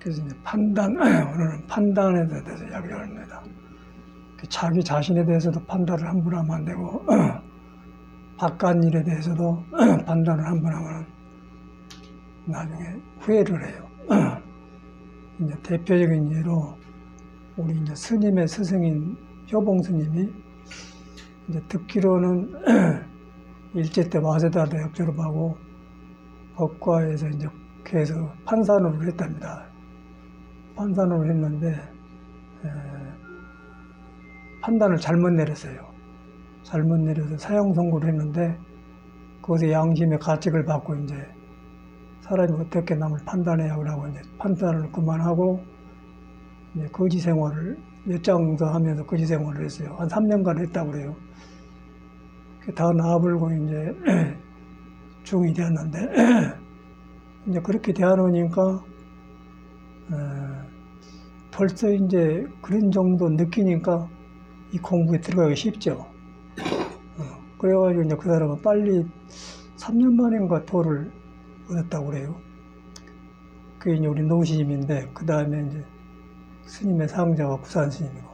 그래서 이제 오늘은 판단에 대해서 이야기를 합니다. 자기 자신에 대해서도 판단을 함부로 하면 안 되고, 바깥 일에 대해서도 판단을 함부로 하면 나중에 후회를 해요. 이제 대표적인 예로, 우리 이제 스님의 스승인 효봉 스님이 이제 듣기로는 일제 때 와세다 대학 졸업하고 법과에서 이제 계속 판사노를 했답니다. 판사노를 했는데 판단을 잘못 내렸어요. 잘못 내려서 사형 선고를 했는데 거기서 양심의 가책을 받고 이제 사람이 어떻게 남을 판단해야 하고 이제 판단을 그만하고 이제 거지 생활을 엿장서하면서 거지 생활을 했어요. 한 3년간 했다고 그래요. 다 나불고 이제 중이 되었는데 이제 그렇게 되어놓으니까 벌써 이제 그런 정도 느끼니까 이 공부에 들어가기 쉽죠. 그래가지고 이제 그 사람은 빨리 3년 만인가 도를 얻었다고 그래요. 그게 이제 우리 노시님인데, 그 다음에 이제 스님의 상자가 구산스님이고.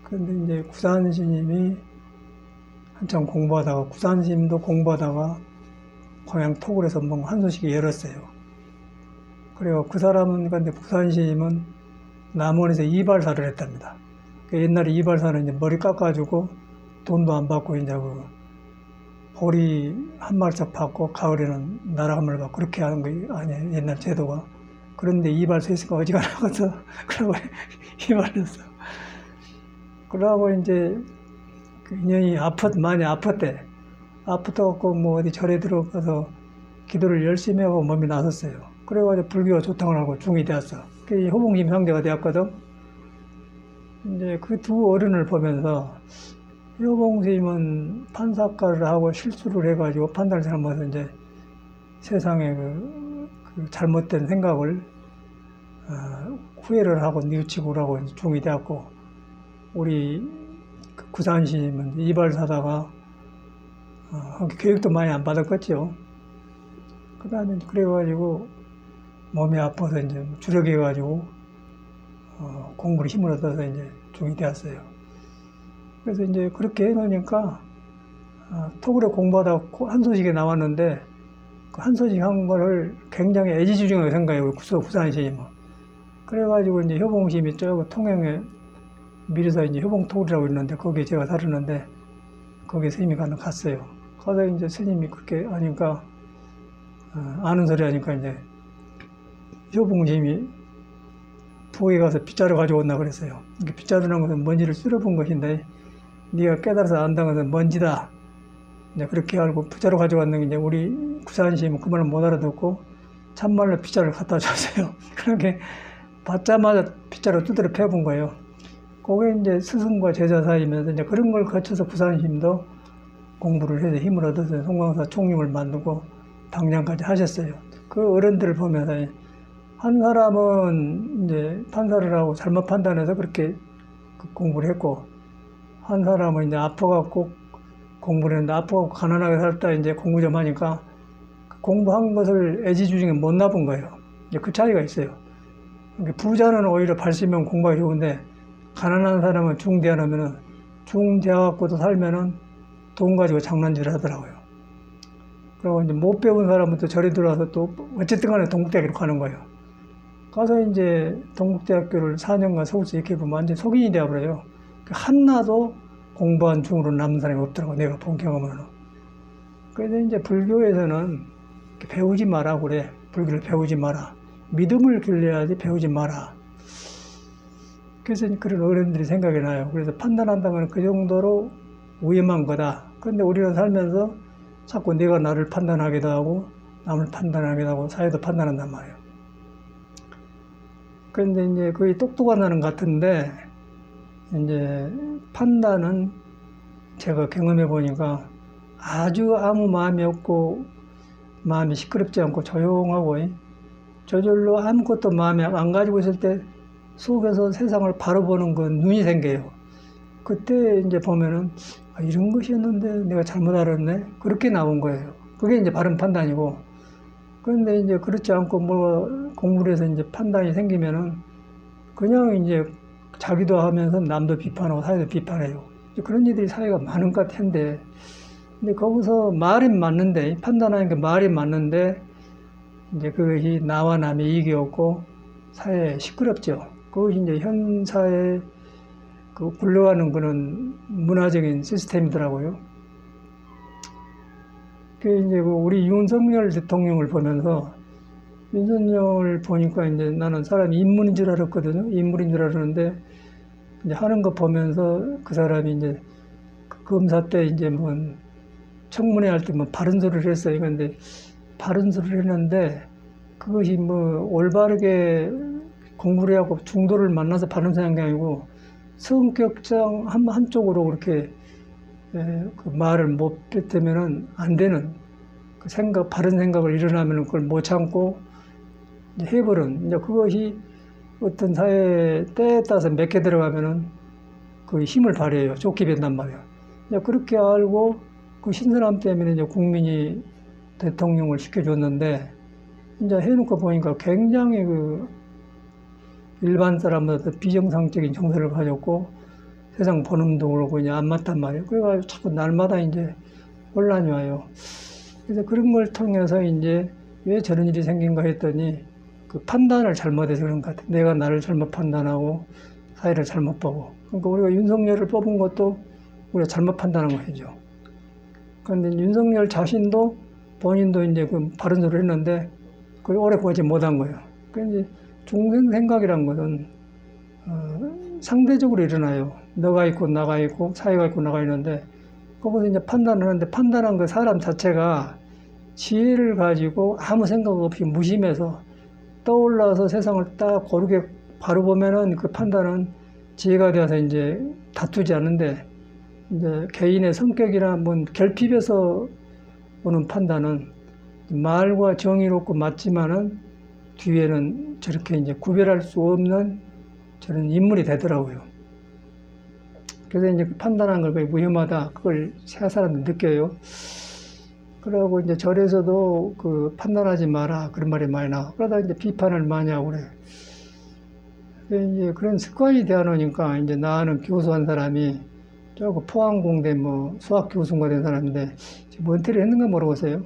그런데 이제 구산스님이 한참 공부하다가, 구산스님도 공부하다가 광양 토굴에서 뭔가 한 소식이 열었어요. 그래서 그 사람은, 근데 구산스님은 남원에서 이발사를 했답니다. 옛날에 이발사는 이제 머리 깎아주고 돈도 안 받고 이제 그 보리 한 마리씩 받고 가을에는 나라 한 마리 받고 그렇게 하는 거 아니에요, 옛날 제도가. 그런데 이발사 있으니까 어지간하면서 그러고 이발했어. 그러고 이제 그 인연이 많이 아팠대. 아팠다고 뭐 어디 절에 들어가서 기도를 열심히 하고 몸이 나섰어요. 그래가지고 불교 조탕을 하고 중이 되었어. 그 호봉심 상제가 되었거든. 이제 그 두 어른을 보면서 효봉 스님은 판사과를 하고 실수를 해가지고 판단을 잘못해서 이제 세상에 그 잘못된 생각을 후회를 하고 뉘우치고 하고 중이 되었고, 우리 구산 스님은 이발사다가 교육도 많이 안 받았겠죠. 그 다음에 그래가지고 몸이 아파서 이제 주력해가지고 공부를 힘을 얻어서 이제 중이 되었어요. 그래서 이제 그렇게 해놓으니까 토굴에 공부하다가 한 소식이 나왔는데 그 한 소식 한 거를 굉장히 애지중지하게 생각해요. 구산스님은. 그래가지고 이제 효봉심이 저거 통영에 미리서 이제 효봉토굴이라고 있는데 거기에 제가 살았는데 거기에 스님이 갔어요. 가서 이제 스님이 그렇게 하니까 아는 소리 하니까 이제 효봉심이 부엌에 가서 빗자루 가져온다 그랬어요. 빗자루라는 것은 먼지를 쓸어본 것인데 네가 깨달아서 안다는 것은 먼지다. 이제 그렇게 알고 빗자루 가져왔는 게 이제 우리 구산스님은 그 말을 못 알아듣고 참말로 빗자루를 갖다 줬어요. 그렇게 받자마자 빗자루 두드려 패본 거예요. 그게 이제 스승과 제자 사이면서 이제 그런 걸 거쳐서 구산스님도 공부를 해서 힘을 얻어서 송광사 총림을 만들고 당량까지 하셨어요. 그 어른들을 보면서 한 사람은 이제 판사를 하고 잘못 판단해서 그렇게 공부를 했고, 한 사람은 이제 아파갖고 공부를 했는데 아파갖고 가난하게 살다 이제 공부 좀 하니까 공부한 것을 애지중지하게 못 나쁜 거예요. 이제 그 차이가 있어요. 부자는 오히려 발심하면 공부가 좋은데 가난한 사람은 중대하면은 중대하고도 살면은 돈 가지고 장난질을 하더라고요. 그리고 이제 못 배운 사람은 또 절에 들어와서 또 어쨌든 간에 동국대학교로 가는 거예요. 가서 이제 동국대학교를 4년간 서울서 이렇게 보면 완전 속인이 되어버려요. 한나도 공부한 중으로 남는 사람이 없더라고, 내가 본 경험으로는. 그래서 이제 불교에서는 배우지 마라 그래. 불교를 배우지 마라. 믿음을 길러야지 배우지 마라. 그래서 그런 어른들이 생각이 나요. 그래서 판단한다면 그 정도로 위험한 거다. 그런데 우리가 살면서 자꾸 내가 나를 판단하기도 하고 남을 판단하기도 하고 사회도 판단한단 말이에요. 그런데 이제 거의 똑똑한 사람 같은데 이제 판단은 제가 경험해 보니까 아주 아무 마음이 없고 마음이 시끄럽지 않고 조용하고 저절로 아무것도 마음에 안 가지고 있을 때 속에서 세상을 바로 보는 그 눈이 생겨요. 그때 이제 보면은 이런 것이었는데 내가 잘못 알았네. 그렇게 나온 거예요. 그게 이제 바른 판단이고. 그런데 이제 그렇지 않고 뭐 공부를 해서 이제 판단이 생기면은 그냥 이제 자기도 하면서 남도 비판하고 사회도 비판해요. 그런 일들이 사회가 많은 것 같은데, 근데 거기서 말이 맞는데, 판단하는 게 말이 맞는데, 이제 그것이 나와 남의 이익이 없고 사회에 시끄럽죠. 그것이 이제 현 사회에 그 굴러가는 그런 문화적인 시스템이더라고요. 그 이제 우리 윤석열 대통령을 보면서 윤석열 보니까 이제 나는 사람이 인물인 줄 알았거든요. 인물인 줄 알았는데 이제 하는 거 보면서 그 사람이 이제 그 검사 때 이제 뭐 청문회 할 때 뭐 바른 소리를 했어요. 근데 바른 소리를 했는데 그것이 뭐 올바르게 공부를 하고 중도를 만나서 바른 소리 한 게 아니고 성격상 한쪽으로 그렇게 그 말을 못 뱉으면은 안 되는 그 생각, 바른 생각을 일어나면은 그걸 못 참고 이제 해버린 이제 그것이 어떤 사회 때에 따라서 몇 개 들어가면은 그 힘을 발휘해요. 좋게 된단 말이에요. 이제 그렇게 알고 그 신선함 때문에 이제 국민이 대통령을 시켜줬는데 이제 해놓고 보니까 굉장히 그 일반 사람보다 더 비정상적인 정서를 가졌고 세상 보는도 그렇고 이제 안 맞단 말이에요. 그래가지고 자꾸 날마다 이제 혼란이 와요. 그래서 그런 걸 통해서 이제 왜 저런 일이 생긴가 했더니 그 판단을 잘못해서 그런 것 같아요. 내가 나를 잘못 판단하고 사회를 잘못 보고. 그러니까 우리가 윤석열을 뽑은 것도 우리가 잘못 판단한 것이죠. 그런데 윤석열 자신도 본인도 이제 그 바른 소리를 했는데 그걸 오래 보지 못한 거예요. 그러니까 중생 생각이란 것은 상대적으로 일어나요. 너가 있고 나가 있고 사회가 있고 나가 있는데 거기서 이제 판단을 하는데 판단한 그 사람 자체가 지혜를 가지고 아무 생각 없이 무심해서 떠올라서 세상을 딱 고르게 바로 보면은 그 판단은 지혜가 되어서 이제 다투지 않는데 이제 개인의 성격이나 뭐 결핍에서 오는 판단은 말과 정의롭고 맞지만은 뒤에는 저렇게 이제 구별할 수 없는 저런 인물이 되더라고요. 그래서 이제 판단한 걸 거의 위험하다. 그걸 세 사람들이 느껴요. 그러고 이제 절에서도 그 판단하지 마라. 그런 말이 많이 나와. 그러다 이제 비판을 많이 하고 그래. 이제 그런 습관이 되어 놓으니까 이제 나는 교수한 사람이 저거 포항공대 뭐 수학 교수가 된 사람인데 지금 은퇴를 했는가 모르겠어요.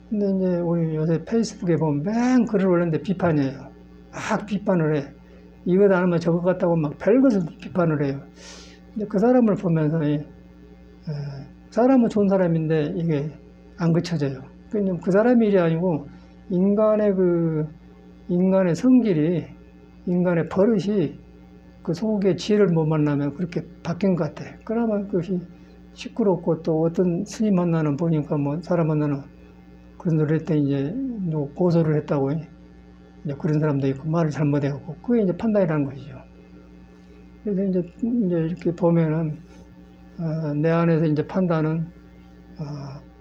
근데 이제 우리 요새 페이스북에 보면 맨 글을 올렸는데 비판이에요. 막 비판을 해. 이것 안 하면 저것 같다고 막 별것을 비판을 해요. 근데 그 사람을 보면서 사람은 좋은 사람인데 이게 안 그쳐져요. 그 사람의 일이 아니고 인간의 성질이 인간의 버릇이 그 속에 지혜를 못 만나면 그렇게 바뀐 것 같아. 그러면 그것이 시끄럽고 또 어떤 스님 만나는 보니까 뭐 사람 만나는 그런 소리 했더니 이제 고소를 했다고 이제 그런 사람도 있고 말을 잘못해갖고 그게 이제 판단이라는 것이죠. 그래서 이제 이렇게 보면은 내 안에서 이제 판단은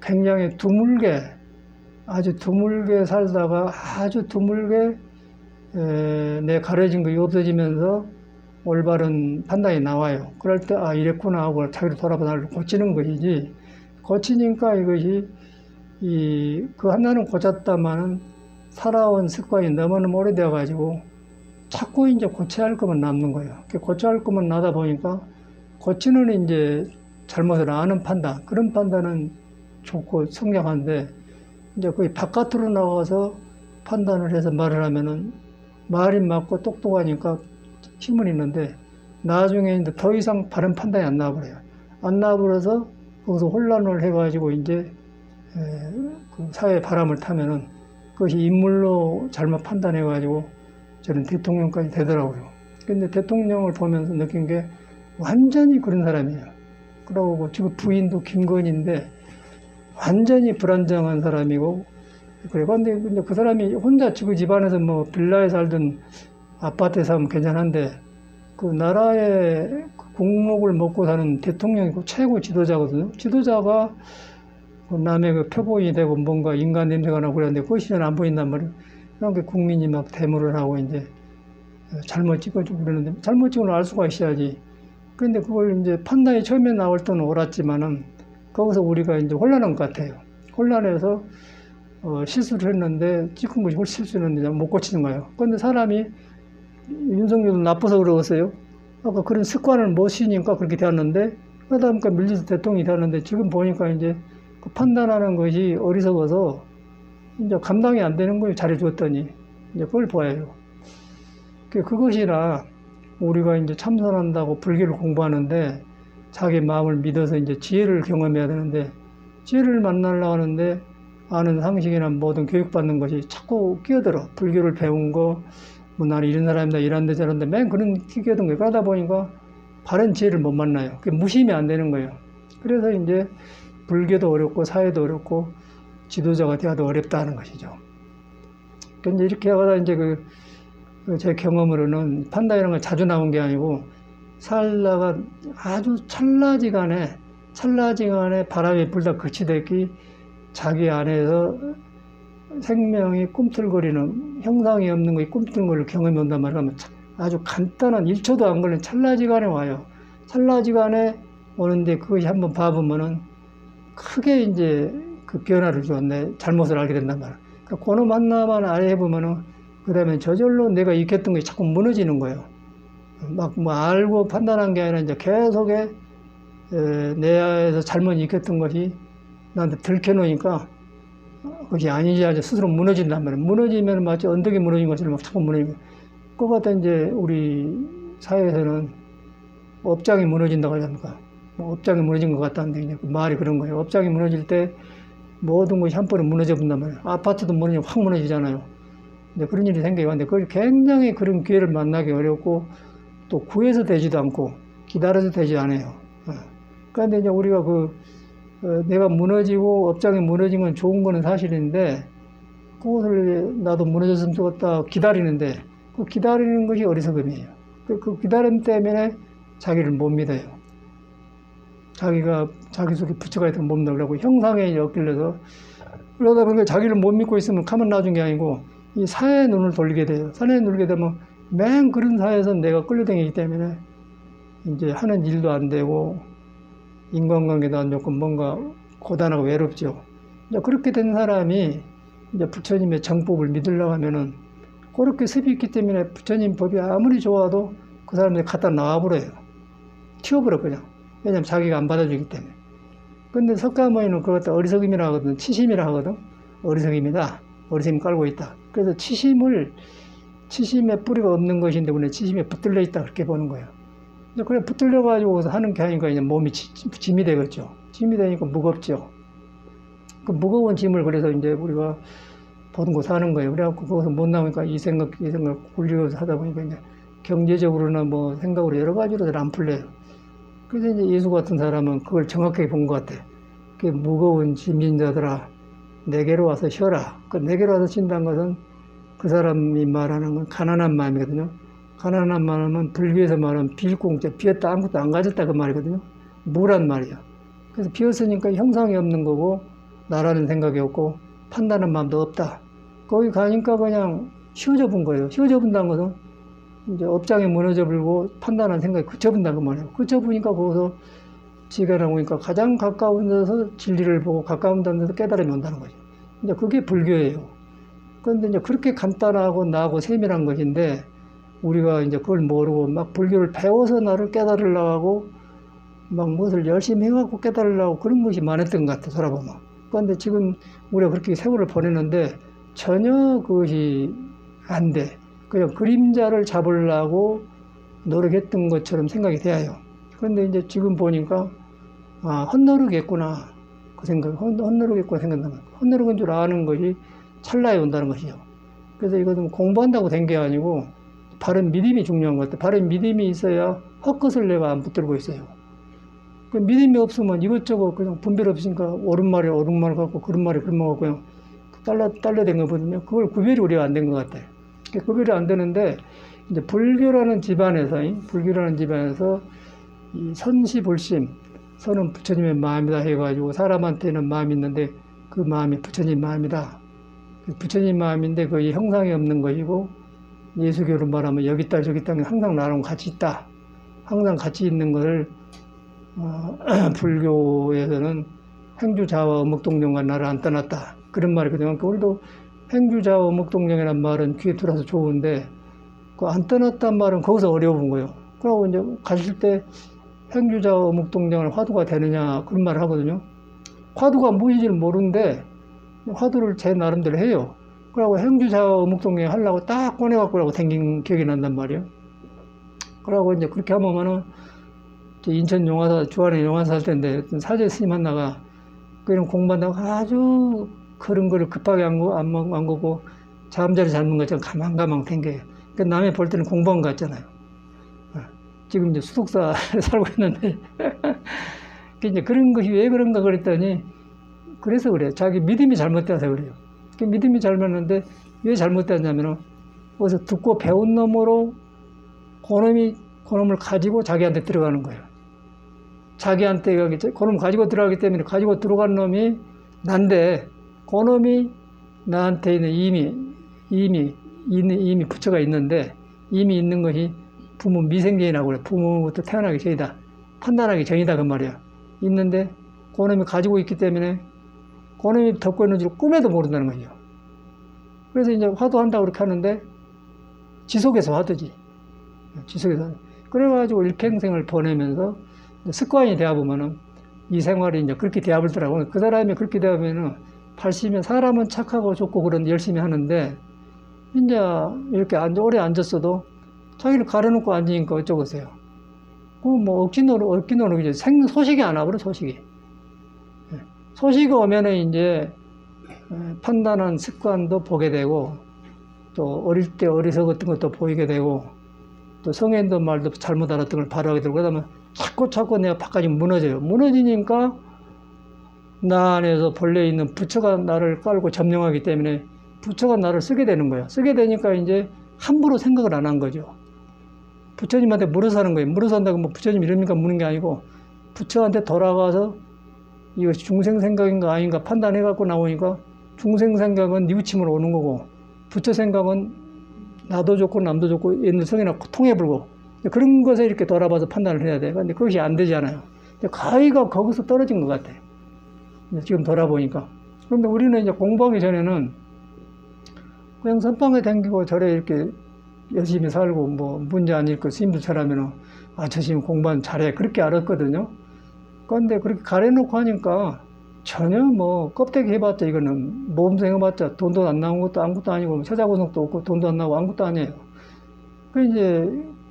굉장히 드물게 아주 드물게 살다가 아주 드물게 내 가려진 것이 없어지면서 올바른 판단이 나와요. 그럴 때 이랬구나 하고 자기를 돌아봐 나를 고치는 것이지 고치니까 이것이 그 하나는 고쳤다마는 살아온 습관이 너무너무 오래되어 가지고 자꾸 이제 고쳐야 할 것만 남는 거예요. 고쳐야 할 것만 나다 보니까 고치는 이제 잘못을 아는 판단, 그런 판단은 좋고 성장한데 이제 거의 바깥으로 나와서 판단을 해서 말을 하면은 말이 맞고 똑똑하니까 힘은 있는데 나중에 이제 더 이상 바른 판단이 안 나와버려요. 안 나와버려서 거기서 혼란을 해가지고 이제 그 사회의 바람을 타면은 그것이 인물로 잘못 판단해가지고 저는 대통령까지 되더라고요. 근데 대통령을 보면서 느낀 게 완전히 그런 사람이에요. 그러고 지금 부인도 김건희인데 완전히 불안정한 사람이고 그래. 근데 그 사람이 혼자 지금 집안에서 뭐 빌라에 살든 아파트에 살면 괜찮은데 그 나라의 국목을 먹고 사는 대통령이고 최고 지도자거든요. 지도자가 남의 그 표본이 되고 뭔가 인간 냄새가 나고 그랬는데 그것이 잘 안 보인단 말이에요. 그러니까 국민이 막 데모를 하고 이제 잘못 찍어주고 그러는데 잘못 찍어는 알 수가 있어야지. 그런데 그걸 이제 판단이 처음에 나올 때는 옳았지만은 거기서 우리가 이제 혼란한 것 같아요. 혼란해서 실수를 했는데 찍은 것이 훨씬 실수했는데 못 고치는 거예요. 그런데 사람이 윤석열도 나빠서 그러겠어요. 아까 그런 습관을 못 쉬니까 그렇게 되었는데 그러다 보니까 밀려서 대통령이 되었는데 지금 보니까 이제 그 판단하는 것이 어리석어서 이제 감당이 안 되는 거예요. 잘해줬더니 이제 그걸 보여요. 그것이나 우리가 이제 참선한다고 불교를 공부하는데 자기 마음을 믿어서 이제 지혜를 경험해야 되는데 지혜를 만나려고 하는데 아는 상식이나 모든 교육받는 것이 자꾸 끼어들어. 불교를 배운 거, 뭐 나는 이런 사람이다, 이런데 저런데 맨 그런 끼어든 거예요. 그러다 보니까 바른 지혜를 못 만나요. 그게 무심이 안 되는 거예요. 그래서 이제 불교도 어렵고 사회도 어렵고 지도자가 되어도 어렵다는 것이죠. 근데 이렇게 하다 이제 제 경험으로는 판단이라는 건 자주 나온 게 아니고 살다가 아주 찰나지간에 바람이 불다 그치듯이 자기 안에서 생명이 꿈틀거리는 형상이 없는 것이 꿈틀거리는 경험이 온단 말이에요. 아주 간단한 1초도 안 걸린 찰나지간에 와요. 찰나지간에 오는데 그것이 한번 봐보면은 크게 이제 그 변화를 주었네. 잘못을 알게 된단 말이에요. 그러니까 그놈 하나만 안 해보면은 그 다음에 저절로 내가 익혔던 것이 자꾸 무너지는 거예요. 막 뭐 알고 판단한 게 아니라 이제 계속에 내에서 잘못 익혔던 것이 나한테 들켜놓으니까 그것이 아니지 하죠. 스스로 무너진단 말이에요. 무너지면 마치 언덕이 무너진 것처럼 막 자꾸 무너지고. 그것같아 이제 우리 사회에서는 업장이 무너진다고 하니까 뭐 업장이 무너진 것 같다는데 이제 그 말이 그런 거예요. 업장이 무너질 때 모든 것이 한 번에 무너져 본단 말이에요. 아파트도 무너지면 확 무너지잖아요. 근데 그런 일이 생겨요. 근데 그걸 굉장히 그런 기회를 만나기 어렵고 또 구해서 되지도 않고 기다려서 되지 않아요. 그런데 이제 우리가 내가 무너지고 업장이 무너진 건 좋은 거는 사실인데 그것을 나도 무너졌으면 좋겠다 기다리는데 그 기다리는 것이 어리석음이에요. 그 기다림 때문에 자기를 못 믿어요. 자기가 자기 속에 부처가 있다고 못 믿으려고 형상에 엮일려서 그러다 보니까 자기를 못 믿고 있으면 가만 놔준 게 아니고 이 사회의 눈을 돌리게 돼요. 사회에 돌리게 되면 맨 그런 사회에서 내가 끌려다니기 때문에 이제 하는 일도 안 되고 인간관계도 안 좋고 뭔가 고단하고 외롭죠. 이제 그렇게 된 사람이 이제 부처님의 정법을 믿으려고 하면은 그렇게 습이 있기 때문에 부처님 법이 아무리 좋아도 그 사람들이 갖다 놔버려요. 튀어버려 그냥. 왜냐면 자기가 안 받아주기 때문에. 근데 석가모니는 그걸 갖다 어리석임이라 하거든. 치심이라 하거든. 어리석임이다. 어리석임 깔고 있다. 그래서 치심에 뿌리가 없는 것인데 우리는 치심에 붙들려 있다 그렇게 보는 거예요. 그래 붙들려가지고 하는 게 아니니까 이제 몸이 짐이 되겠죠. 짐이 되니까 무겁죠. 그 무거운 짐을 그래서 이제 우리가 보는 곳 하는 거예요. 그래갖고 거기서 못 나오니까 이 생각 굴리면서 하다 보니까 이제 경제적으로나 뭐 생각으로 여러 가지로 잘 안 풀려요. 그래서 이제 예수 같은 사람은 그걸 정확하게 본 것 같아. 그 무거운 짐진 자들아, 내게로 와서 쉬어라. 그 내게로 와서 쉰다는 것은 그 사람이 말하는 건 가난한 마음이거든요. 가난한 마음은 불교에서 말하면 빌공짜, 비었다 아무것도 안 가졌다 그 말이거든요. 무란 말이야. 그래서 비었으니까 형상이 없는 거고 나라는 생각이 없고 판단하는 마음도 없다. 거기 가니까 그냥 쉬워져 본 거예요. 쉬워져 본다는 것은 이제 업장이 무너져 버리고 판단하는 생각이 그쳐본다는 그 말이에요. 그쳐보니까 거기서 지가라고 하니까 가장 가까운 데서 진리를 보고 가까운 데서 깨달음이 온다는 거죠. 이제 그게 불교예요. 그런데 이제 그렇게 간단하고 나하고 세밀한 것인데 우리가 이제 그걸 모르고 막 불교를 배워서 나를 깨달으려고 하고 막 무엇을 열심히 해갖고 깨달으려고 그런 것이 많았던 것 같아, 돌아보면. 그런데 지금 우리가 그렇게 세월을 보내는데 전혀 그것이 안 돼. 그냥 그림자를 잡으려고 노력했던 것처럼 생각이 돼요. 그런데 이제 지금 보니까 헛노력했구나. 그 생각, 헛노력했구나 생각나면. 헛노력인 줄 아는 것이 찰나에 온다는 것이죠. 그래서 이것은 공부한다고 된 게 아니고 바른 믿음이 중요한 것 같아요. 바른 믿음이 있어야 헛것을 내가 안 붙들고 있어요. 그 믿음이 없으면 이것저것 그냥 분별 없으니까 옳은 말이 옳은 말 같고 그런 말이 그런 말 같고 그냥 딸려댄 거거든요. 그걸 구별이 우리가 안 된 것 같아요. 구별이 안 되는데 이제 불교라는 집안에서 이 선시불심, 선은 부처님의 마음이다 해가지고 사람한테는 마음이 있는데 그 마음이 부처님 마음이다. 부처님 마음인데 거의 형상이 없는 것이고 예수교로 말하면 여기 있다 저기 있다 항상 나랑 같이 있다. 항상 같이 있는 것을 불교에서는 행주자와 어묵동정과 나를 안 떠났다. 그런 말이거든요. 그러니까 우리도 행주좌우 어묵동령이라는 말은 귀에 들어서 좋은데 그 안 떠났단 말은 거기서 어려운 거예요. 그러고 이제 가실 때 행주좌우 어묵동령을 화두가 되느냐 그런 말을 하거든요. 화두가 무엇인지를 모르는데 화두를 제 나름대로 해요. 그러고 행주좌우 어묵동령 하려고 딱 꺼내갖고 라고 댕긴 기억이 난단 말이에요. 그러고 이제 그렇게 하면은 인천 용화사, 주안에 용화사 할 때인데 사제 스님 하나가 그런 공부한다고 아주 그런 거를 급하게 안 거고 잠자리 잡는 것처럼 가만가만 댕겨요. 그 남의 볼 때는 공부한 것 같잖아요. 지금 이제 수독사 살고 있는데 이제 그런 것이 왜 그런가 그랬더니 그래서 그래요. 자기 믿음이 잘못돼서 그래요. 그 믿음이 잘못했는데 왜 잘못됐냐면은 어디서 듣고 배운 놈으로 그놈을 가지고 자기한테 들어가는 거예요. 자기한테 그놈 가지고 들어가기 때문에 가지고 들어간 놈이 난데 그놈이 나한테 있는 이미 부처가 있는데 이미 있는 것이 부모 미생전이라고 그래. 부모부터 태어나기 전이다. 판단하기 전이다 그 말이야. 있는데 그놈이 가지고 있기 때문에 그놈이 덮고 있는 줄 꿈에도 모른다는 거죠. 그래서 이제 화두한다고 그렇게 하는데 지속해서 화두지. 지속해서. 그래가지고 일평생을 보내면서 습관이 되어 보면은 이 생활이 이제 그렇게 되어버리더라고요. 그 사람이 그렇게 되면은 80이면 사람은 착하고 좋고 그런 열심히 하는데 이제 이렇게 오래 앉았어도 자기를 가려놓고 앉으니까 어쩌겠어요. 그 뭐 억지노력 이제 소식이 안 와버려, 소식이. 소식이 오면은 이제 판단한 습관도 보게 되고 또 어릴 때 어리석었던 것도 보이게 되고 또 성인들 말도 잘못 알았던 걸 바로 하게 되고 그러면 자꾸 내가 바깥이 무너져요. 무너지니까 나 안에서 본래 있는 부처가 나를 깔고 점령하기 때문에 부처가 나를 쓰게 되는 거예요. 쓰게 되니까 이제 함부로 생각을 안 한 거죠. 부처님한테 물어서 하는 거예요. 물어서 한다고 뭐 부처님 이러니까 묻는 게 아니고 부처한테 돌아가서 이것이 중생 생각인가 아닌가 판단해갖고 나오니까 중생 생각은 뉘우침으로 오는 거고 부처 생각은 나도 좋고 남도 좋고 옛날 성이나 통해 불고 그런 것에 이렇게 돌아봐서 판단을 해야 돼요. 근데 그것이 안 되잖아요. 가위가 거기서 떨어진 것 같아요. 지금 돌아보니까. 그런데 우리는 이제 공부하기 전에는 그냥 선방에 댕기고 절에 이렇게 열심히 살고 뭐 문제 안 읽고 스님들처럼은 저 스님 공부는 잘해 그렇게 알았거든요. 그런데 그렇게 가려놓고 하니까 전혀 뭐 껍데기 해봤자 이거는 모범생 해봤자 돈도 안 나온 것도 아무것도 아니고 처자고성도 없고 돈도 안 나오고 아무것도 아니에요. 그 이제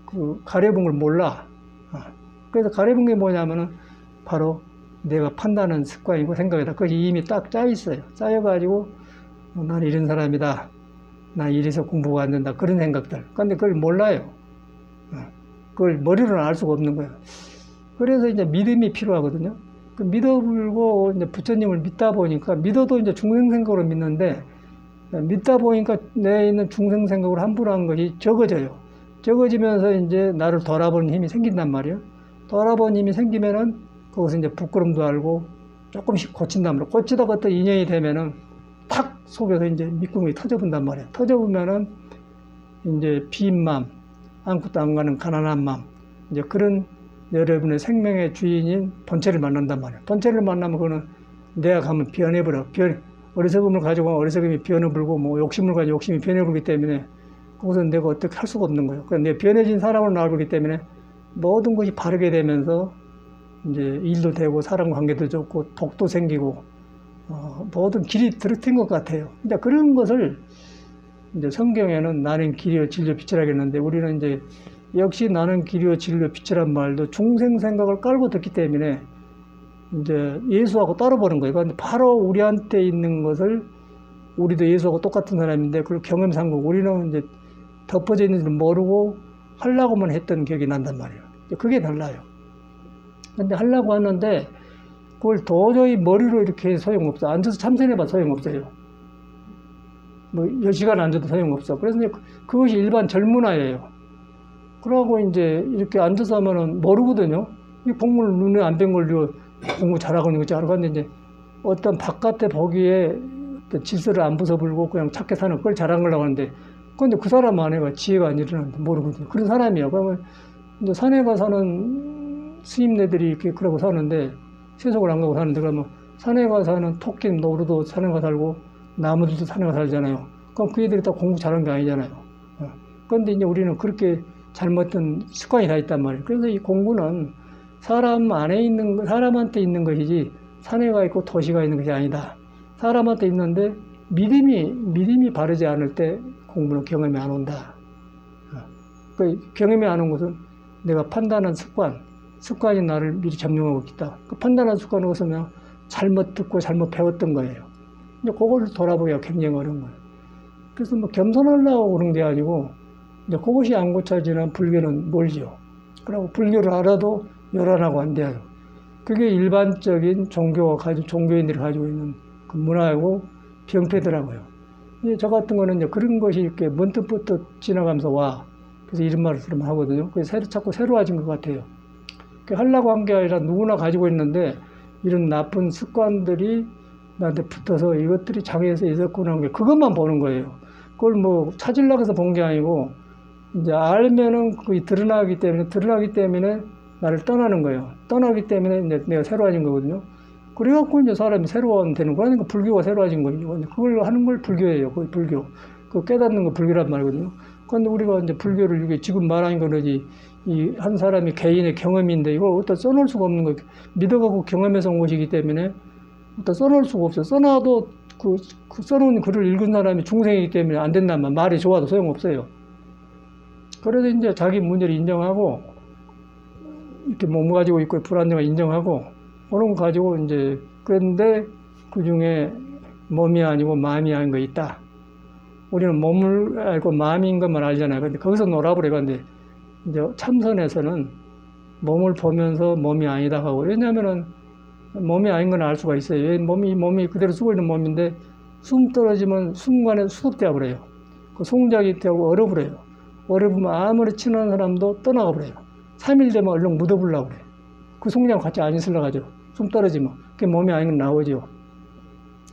그 가려본 걸 몰라. 그래서 가려본 게 뭐냐면은 바로 내가 판단하는 습관이고 생각이다. 그것이 이미 딱 짜 있어요. 짜여가지고 나는 이런 사람이다. 나 이래서 공부가 안 된다. 그런 생각들. 근데 그걸 몰라요. 그걸 머리로는 알 수가 없는 거예요. 그래서 이제 믿음이 필요하거든요. 그 믿어불고 이제 부처님을 믿다 보니까 믿어도 이제 중생생각으로 믿는데 믿다 보니까 내 있는 중생생각으로 함부로 한 것이 적어져요. 적어지면서 이제 나를 돌아보는 힘이 생긴단 말이에요. 돌아보는 힘이 생기면은 거기서 이제 부끄럼도 알고 조금씩 고친단 말이에요. 고치다가 또 인연이 되면은 탁 속에서 이제 밑구멍이 터져본단 말이에요. 터져보면은 이제 빈 마음, 아무것도 안 가는 가난한 마음, 이제 그런 여러분의 생명의 주인인 본체를 만난단 말이에요. 본체를 만나면 그거는 내가 가면 변해버려. 어리석음을 가지고 어리석음이 변해버리고 뭐 욕심을 가지고 욕심이 변해버리기 때문에 그것은 내가 어떻게 할 수가 없는 거예요. 그러니까 내 변해진 사람을 나와보기 때문에 모든 것이 바르게 되면서 이제 일도 되고 사람 관계도 좋고 복도 생기고 모든 길이 들어튼 것 같아요. 이제 그런 것을 이제 성경에는 나는 길이요 진리요 빛이라고 했는데 우리는 이제 역시 나는 길이요 진리요 빛이란 말도 중생 생각을 깔고 듣기 때문에 이제 예수하고 따로 보는 거예요. 그런데 바로 우리한테 있는 것을 우리도 예수하고 똑같은 사람인데 그걸 경험상고 우리는 이제 덮어져 있는 줄 모르고 하려고만 했던 기억이 난단 말이에요. 그게 달라요. 근데 하려고 하는데 그걸 도저히 머리로 이렇게 소용없어. 앉아서 참선해봐 소용없어요. 뭐 10시간 앉아도 소용없어. 그래서 이제 그것이 일반 젊은아예요. 그러고 이제 이렇게 앉아서 하면은 모르거든요. 이 공부를 눈에 안 뵌 걸 공부 잘하고 있는 거지 알고 있는데 이제 어떤 바깥에 보기에 어떤 질서를 안 부숴불고 그냥 착해 사는 그걸 잘한 거라고 하는데 그런데 그 사람 안에가 지혜가 안 일어나는데 모르거든요. 그런 사람이에요. 그러면 이제 산에 가 사는 스님네들이 이렇게 그러고 사는데 세속을 안 가고 사는데 그러면 산에 가 사는 토끼 노루도 산에 가 살고 나무들도 산에 살잖아요. 그럼 그 애들이 다 공부 잘한 게 아니잖아요. 그런데 이제 우리는 그렇게 잘못된 습관이 다 있단 말이에요. 그래서 이 공부는 사람한테 있는 것이지 산에가 있고 도시가 있는 것이 아니다. 사람한테 있는데 믿음이 바르지 않을 때 공부는 경험이 안 온다. 그 경험이 안 온 것은 내가 판단한 습관이 나를 미리 점령하고 있다. 그 판단한 습관은 없으면 잘못 듣고 잘못 배웠던 거예요. 이제 그걸 돌아보기가 굉장히 어려운 거예요. 그래서 뭐 겸손하려고 그런 게 아니고, 이제 그것이 안 고쳐지는 불교는 멀죠. 그리고 불교를 알아도 요란하고 안 돼요. 그게 일반적인 종교인들이 가지고 있는 그 문화이고 병폐더라고요. 저 같은 거는 이제 그런 것이 이렇게 문득문득 지나가면서 와. 그래서 이런 말을 들으면 하거든요. 그래서 자꾸 새로워진 것 같아요. 하려고 한 게 아니라 누구나 가지고 있는데 이런 나쁜 습관들이 나한테 붙어서 이것들이 장애에서 있었구나 하는 게 그것만 보는 거예요. 그걸 뭐 찾으려고 해서 본 게 아니고 이제 알면은 그게 드러나기 때문에 나를 떠나는 거예요. 떠나기 때문에 이제 내가 새로워진 거거든요. 그래갖고 이제 사람이 새로워지면 되는 거야. 그러니까 불교가 새로워진 거죠. 그걸 하는 걸 불교예요. 거의 불교. 그 깨닫는 거 불교란 말이거든요. 그런데 우리가 이제 불교를 이게 지금 말하는 거는 이 한 사람이 개인의 경험인데 이걸 어디다 써놓을 수가 없는 거예요. 믿어가고 경험해서 온 것이기 때문에 어디다 써놓을 수가 없어요. 써놔도 그 써놓은 글을 읽은 사람이 중생이기 때문에 안 된단 말이에요. 말이 좋아도 소용없어요. 그래서 이제 자기 문제를 인정하고 이렇게 몸을 가지고 있고 불안정을 인정하고 그런 거 가지고 이제 그런데 그 중에 몸이 아니고 마음이 아닌 거 있다. 우리는 몸을 알고 마음인 것만 알잖아요. 근데 거기서 놀아버려. 근데 이제 참선에서는 몸을 보면서 몸이 아니다 하고 왜냐면은 몸이 아닌 건 알 수가 있어요. 왜 몸이 그대로 쓰고 있는 몸인데 숨 떨어지면 순간에 수습되어 버려요. 그 송작이 되고 얼어버려요. 얼어보면 아무리 친한 사람도 떠나가 버려요. 3일 되면 얼른 묻어보려고 그래요. 그 송장 같이 안 있으려고 하죠. 숨 떨어지면. 그게 몸이 아닌 건 나오죠.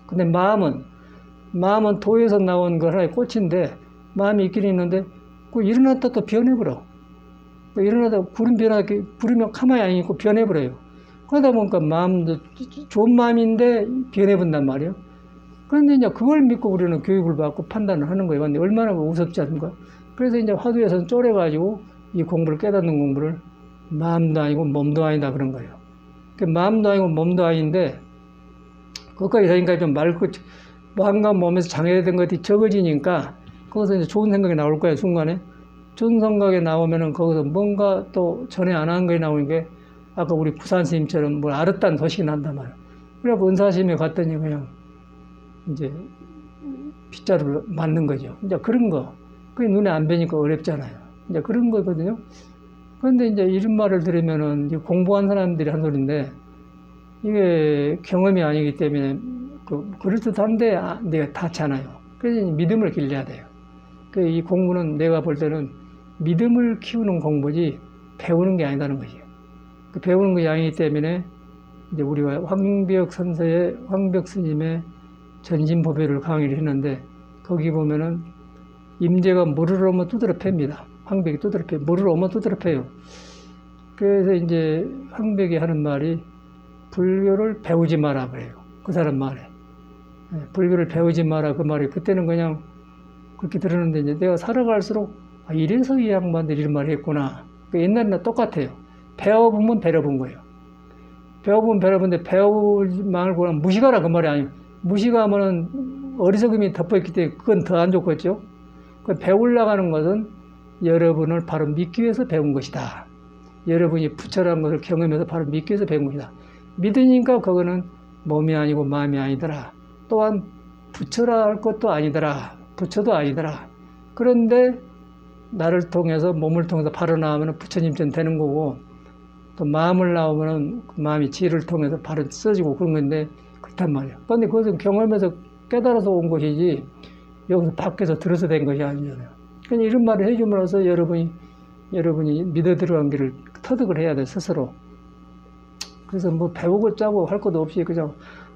근데 마음은 도에서 나온 거 하나의 꽃인데 마음이 있긴 있는데 그 일어났다 또 변해버려. 일어나다 부르면 가만히 안 있고 변해버려요. 그러다 보니까 마음도 좋은 마음인데 변해본단 말이에요. 그런데 이제 그걸 믿고 우리는 교육을 받고 판단을 하는 거예요. 근데 얼마나 우습지 않습니까? 그래서 이제 화두에서는 쫄해가지고 이 공부를 깨닫는 공부를 마음도 아니고 몸도 아니다 그런 거예요. 마음도 아니고 몸도 아닌데 거기까지 되니까 좀 마음과 몸에서 장애된 것이 적어지니까 거기서 이제 좋은 생각이 나올 거예요. 순간에 좋은 생각이 나오면은 거기서 뭔가 또 전에 안 한 것이 나오는 게 아까 우리 구산 스님처럼 뭘 알았다는 소식이 난단 말이에요. 그래서 은사심에 갔더니 그냥 이제 빗자루를 맞는 거죠. 이제 그런 거. 그게 눈에 안 뵈니까 어렵잖아요. 이제 그런 거거든요. 그런데 이제 이런 말을 들으면은 이제 공부한 사람들이 한 소리인데 이게 경험이 아니기 때문에 그럴듯한데 내가 닿잖아요. 그래서 믿음을 길러야 돼요. 이 공부는 내가 볼 때는 믿음을 키우는 공부지 배우는 게 아니다는 거지요. 배우는 것이 아니기 때문에 이제 우리가 황벽 스님의 전심보배를 강의를 했는데 거기 보면은 임재가 물을 오면 두드려 팹니다. 황벽이 두드려 패요. 물을 오면 두드려 패요. 그래서 이제 황벽이 하는 말이 불교를 배우지 마라 그래요. 그 사람 말에. 불교를 배우지 마라 그 말이 그때는 그냥 그렇게 들었는데 이제 내가 살아갈수록 이래서 이 양반들이 이런 말을 했구나. 옛날이나 똑같아요. 배워보면 배려본 거예요. 배워보면 배려본데 배우지 말고는 무식하라 그 말이 아니에요. 무식하면은 어리석음이 덮어있기 때문에 그건 더 안 좋겠죠. 배우려고 하는 것은 여러분을 바로 믿기 위해서 배운 것이다. 여러분이 부처라는 것을 경험해서 바로 믿기 위해서 배운 것이다. 믿으니까 그거는 몸이 아니고 마음이 아니더라. 또한 부처라 할 것도 아니더라. 부처도 아니더라. 그런데 나를 통해서 몸을 통해서 바로 나오면 부처님처럼 되는 거고 또 마음을 나오면 그 마음이 지혜를 통해서 바로 써지고 그런 건데 그렇단 말이에요. 그런데 그것은 경험에서 깨달아서 온 것이지 여기서 밖에서 들어서 된 것이 아니잖아요. 그러니까 이런 말을 해줌으로써 여러분이 믿어 들어간 길을 터득을 해야 돼 스스로. 그래서 뭐 배우고 짜고 할 것도 없이 그냥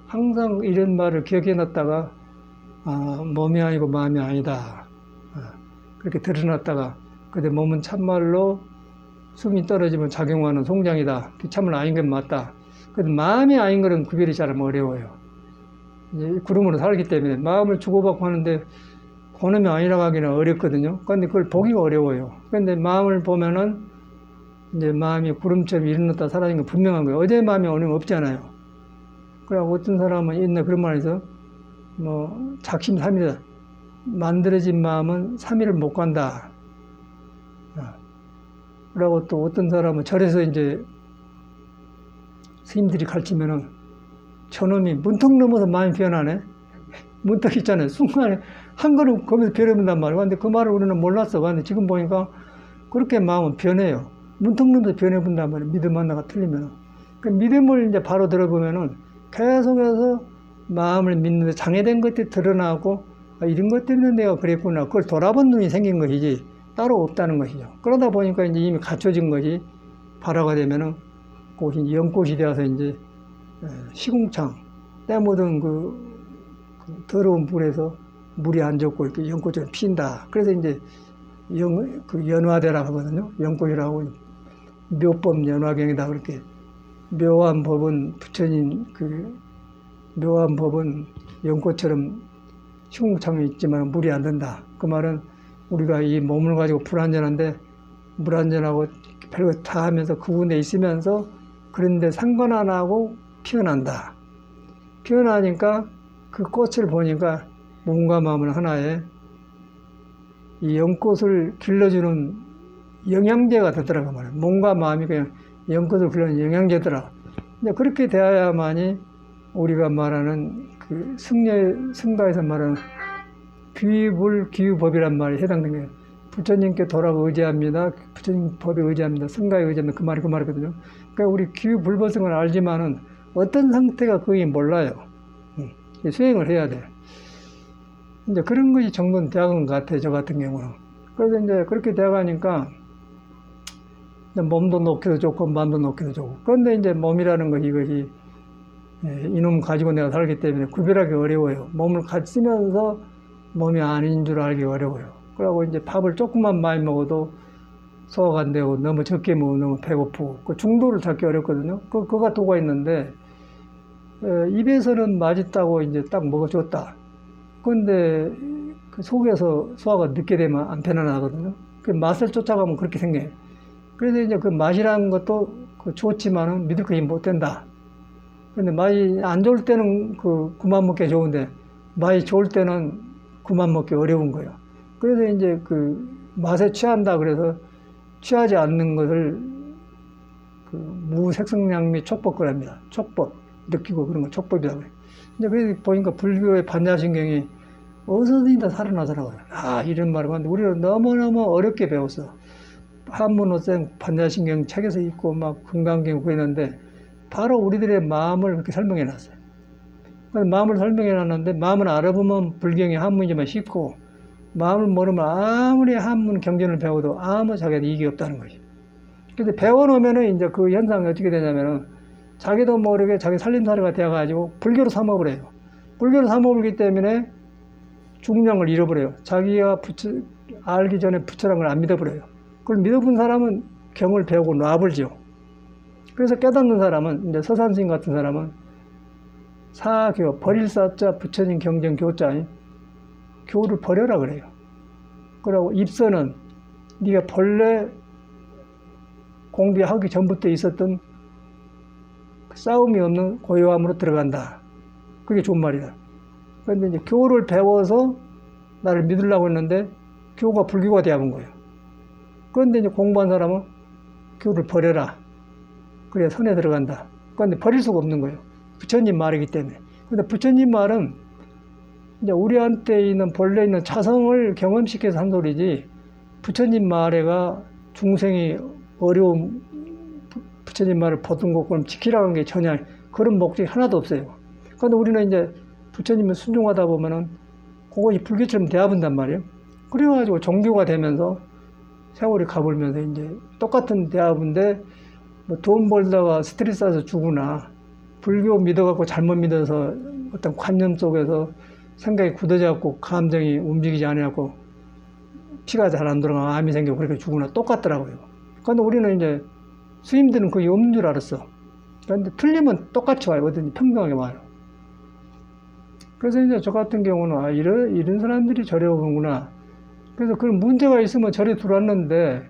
항상 이런 말을 기억해 놨다가 몸이 아니고 마음이 아니다. 그렇게 드러났다가 근데 몸은 참말로 숨이 떨어지면 작용하는 송장이다. 참말로 아닌 건 맞다. 근데 마음이 아닌 거는 구별이 잘 어려워요. 이제 구름으로 살기 때문에 마음을 주고받고 하는데 그놈이 아니라고 하기는 어렵거든요. 그런데 그걸 보기가 어려워요. 그런데 마음을 보면은 이제 마음이 구름처럼 일어났다 사라진 거 분명한 거예요. 어제 마음이 오늘 없잖아요. 그러고 어떤 사람은 있나 그런 말에서 뭐 작심삼일이다. 만들어진 마음은 3일을 못 간다. 그러고 또 어떤 사람은 절에서 이제 스님들이 가르치면은 저놈이 문턱 넘어서 마음이 변하네. 문턱 있잖아요. 순간에 한 걸음 거기서 변해본단 말이에요. 근데 그 말을 우리는 몰랐어. 근데 지금 보니까 그렇게 마음은 변해요. 문턱 넘어서 변해본단 말이에요. 믿음 하나가 틀리면. 그 믿음을 이제 바로 들어보면은 계속해서 마음을 믿는데 장애된 것들이 드러나고 아, 이런 것 때문에 내가 그랬구나. 그걸 돌아본 눈이 생긴 것이지 따로 없다는 것이죠. 그러다 보니까 이제 이미 갖춰진 것이 발화가 되면은 그것이 연꽃이 되어서 이제 시궁창 때 묻은 그 더러운 물에서 물이 안 젖고 이렇게 연꽃처럼 피인다. 그래서 이제 그 연화대라고 하거든요. 연꽃이라고 묘법 연화경이다 그렇게 묘한 법은 부처님 그 묘한 법은 연꽃처럼 시궁창에 있지만 물이 안 된다. 그 말은 우리가 이 몸을 가지고 불완전한데 물완전하고 별거 다 하면서 그 군데 있으면서 그런데 상관 안 하고 피어난다. 피어나니까 그 꽃을 보니까 몸과 마음은 하나에 이 연꽃을 길러주는 영양제가 되더라고 말이야. 몸과 마음이 그냥 연꽃을 길러주는 영양제더라. 근데 그렇게 되어야만이 우리가 말하는 그 승가에서 말하는 귀불귀유법이란 말에 해당되는 거예요. 부처님께 도라고 의지합니다. 부처님 법에 의지합니다. 승가에 의지합니다. 그 말이거든요. 그러니까 우리 귀불법성을 알지만은 어떤 상태가 그게 몰라요. 수행을 해야 돼. 이제 그런 것이 정돈 대학원 같아, 저 같은 경우는. 그래서 이제 그렇게 돼가니까 몸도 놓기도 좋고, 마음도 놓기도 좋고. 그런데 이제 몸이라는 것, 이것이 이놈 가지고 내가 살기 때문에 구별하기 어려워요. 몸을 같이 쓰면서 몸이 아닌 줄 알기 어려워요. 그러고 이제 밥을 조금만 많이 먹어도 소화가 안 되고, 너무 적게 먹으면 너무 배고프고, 그 중도를 찾기 어렵거든요. 그가 도가 있는데, 입에서는 맛있다고 이제 딱 먹어줬다. 그런데 그 속에서 소화가 늦게 되면 안 편안하거든요. 그 맛을 쫓아가면 그렇게 생겨요. 그래서 이제 그 맛이라는 것도 좋지만은 믿을 것이 못 된다. 근데 맛이 안 좋을 때는 그만 먹기 좋은데 맛이 좋을 때는 그만 먹기 어려운 거예요. 그래서 이제 그 맛에 취한다 그래서 취하지 않는 것을 그 무색성량미 촉법거랍니다. 촉법 느끼고 그런 거 촉법이라고 그래요. 근데 그래서 보니까 불교의 반야신경이 어디서든 다 살아나더라고요. 아, 이런 말을 하는데 우리는 너무너무 어렵게 배웠어. 한문어생 반야신경 책에서 읽고 막 금강경 구했는데 바로 우리들의 마음을 그렇게 설명해 놨어요. 마음을 설명해 놨는데 마음을 알아보면 불경이 한문이지만 쉽고 마음을 모르면 아무리 한문 경전을 배워도 아무 자기한테 이익이 없다는 거지. 근데 배워놓으면은 이제 그 현상이 어떻게 되냐면은 자기도 모르게 자기 살림살이가 되어가지고 불교로 삼아버려요. 불교로 삼아버리기 때문에 중량을 잃어버려요. 자기가 알기 전에 부처란 걸 안 믿어버려요. 그걸 믿어본 사람은 경을 배우고 놔버리죠. 그래서 깨닫는 사람은, 이제 서산스님 같은 사람은 사교, 버릴 사자, 부처님 경전 교자, 교를 버려라 그래요. 그러고 입선은 네가 본래 공부하기 전부터 있었던 싸움이 없는 고요함으로 들어간다. 그게 좋은 말이다. 그런데 이제 교를 배워서 나를 믿으려고 했는데 교가 불교가 되어본 거예요. 그런데 이제 공부한 사람은 교를 버려라. 그래야 선에 들어간다. 그런데 버릴 수가 없는 거예요. 부처님 말이기 때문에. 근데 부처님 말은 이제 우리한테 있는 본래 있는 자성을 경험시켜서 한 소리지 부처님 말에가 중생이 어려운 부처님 말을 보듬고 지키라는 게 전혀 그런 목적이 하나도 없어요. 그런데 우리는 이제 부처님을 순종하다 보면은 그것이 불교처럼 되어본단 말이에요. 그래가지고 종교가 되면서 세월이 가버리면서 이제 똑같은 대화인데 뭐 돈 벌다가 스트레스 쌓아서 죽으나 불교 믿어갖고 잘못 믿어서 어떤 관념 속에서 생각이 굳어져갖고 감정이 움직이지 않아갖고 피가 잘 안 들어가고 암이 생기고 그렇게 죽으나 똑같더라고요. 그런데 우리는 이제 스님들은 그게 없는 줄 알았어. 그런데 틀리면 똑같이 와요. 어든지 평등하게 와요. 그래서 이제 저 같은 경우는 이런 사람들이 절에 오는구나. 그래서 그런 문제가 있으면 절에 들어왔는데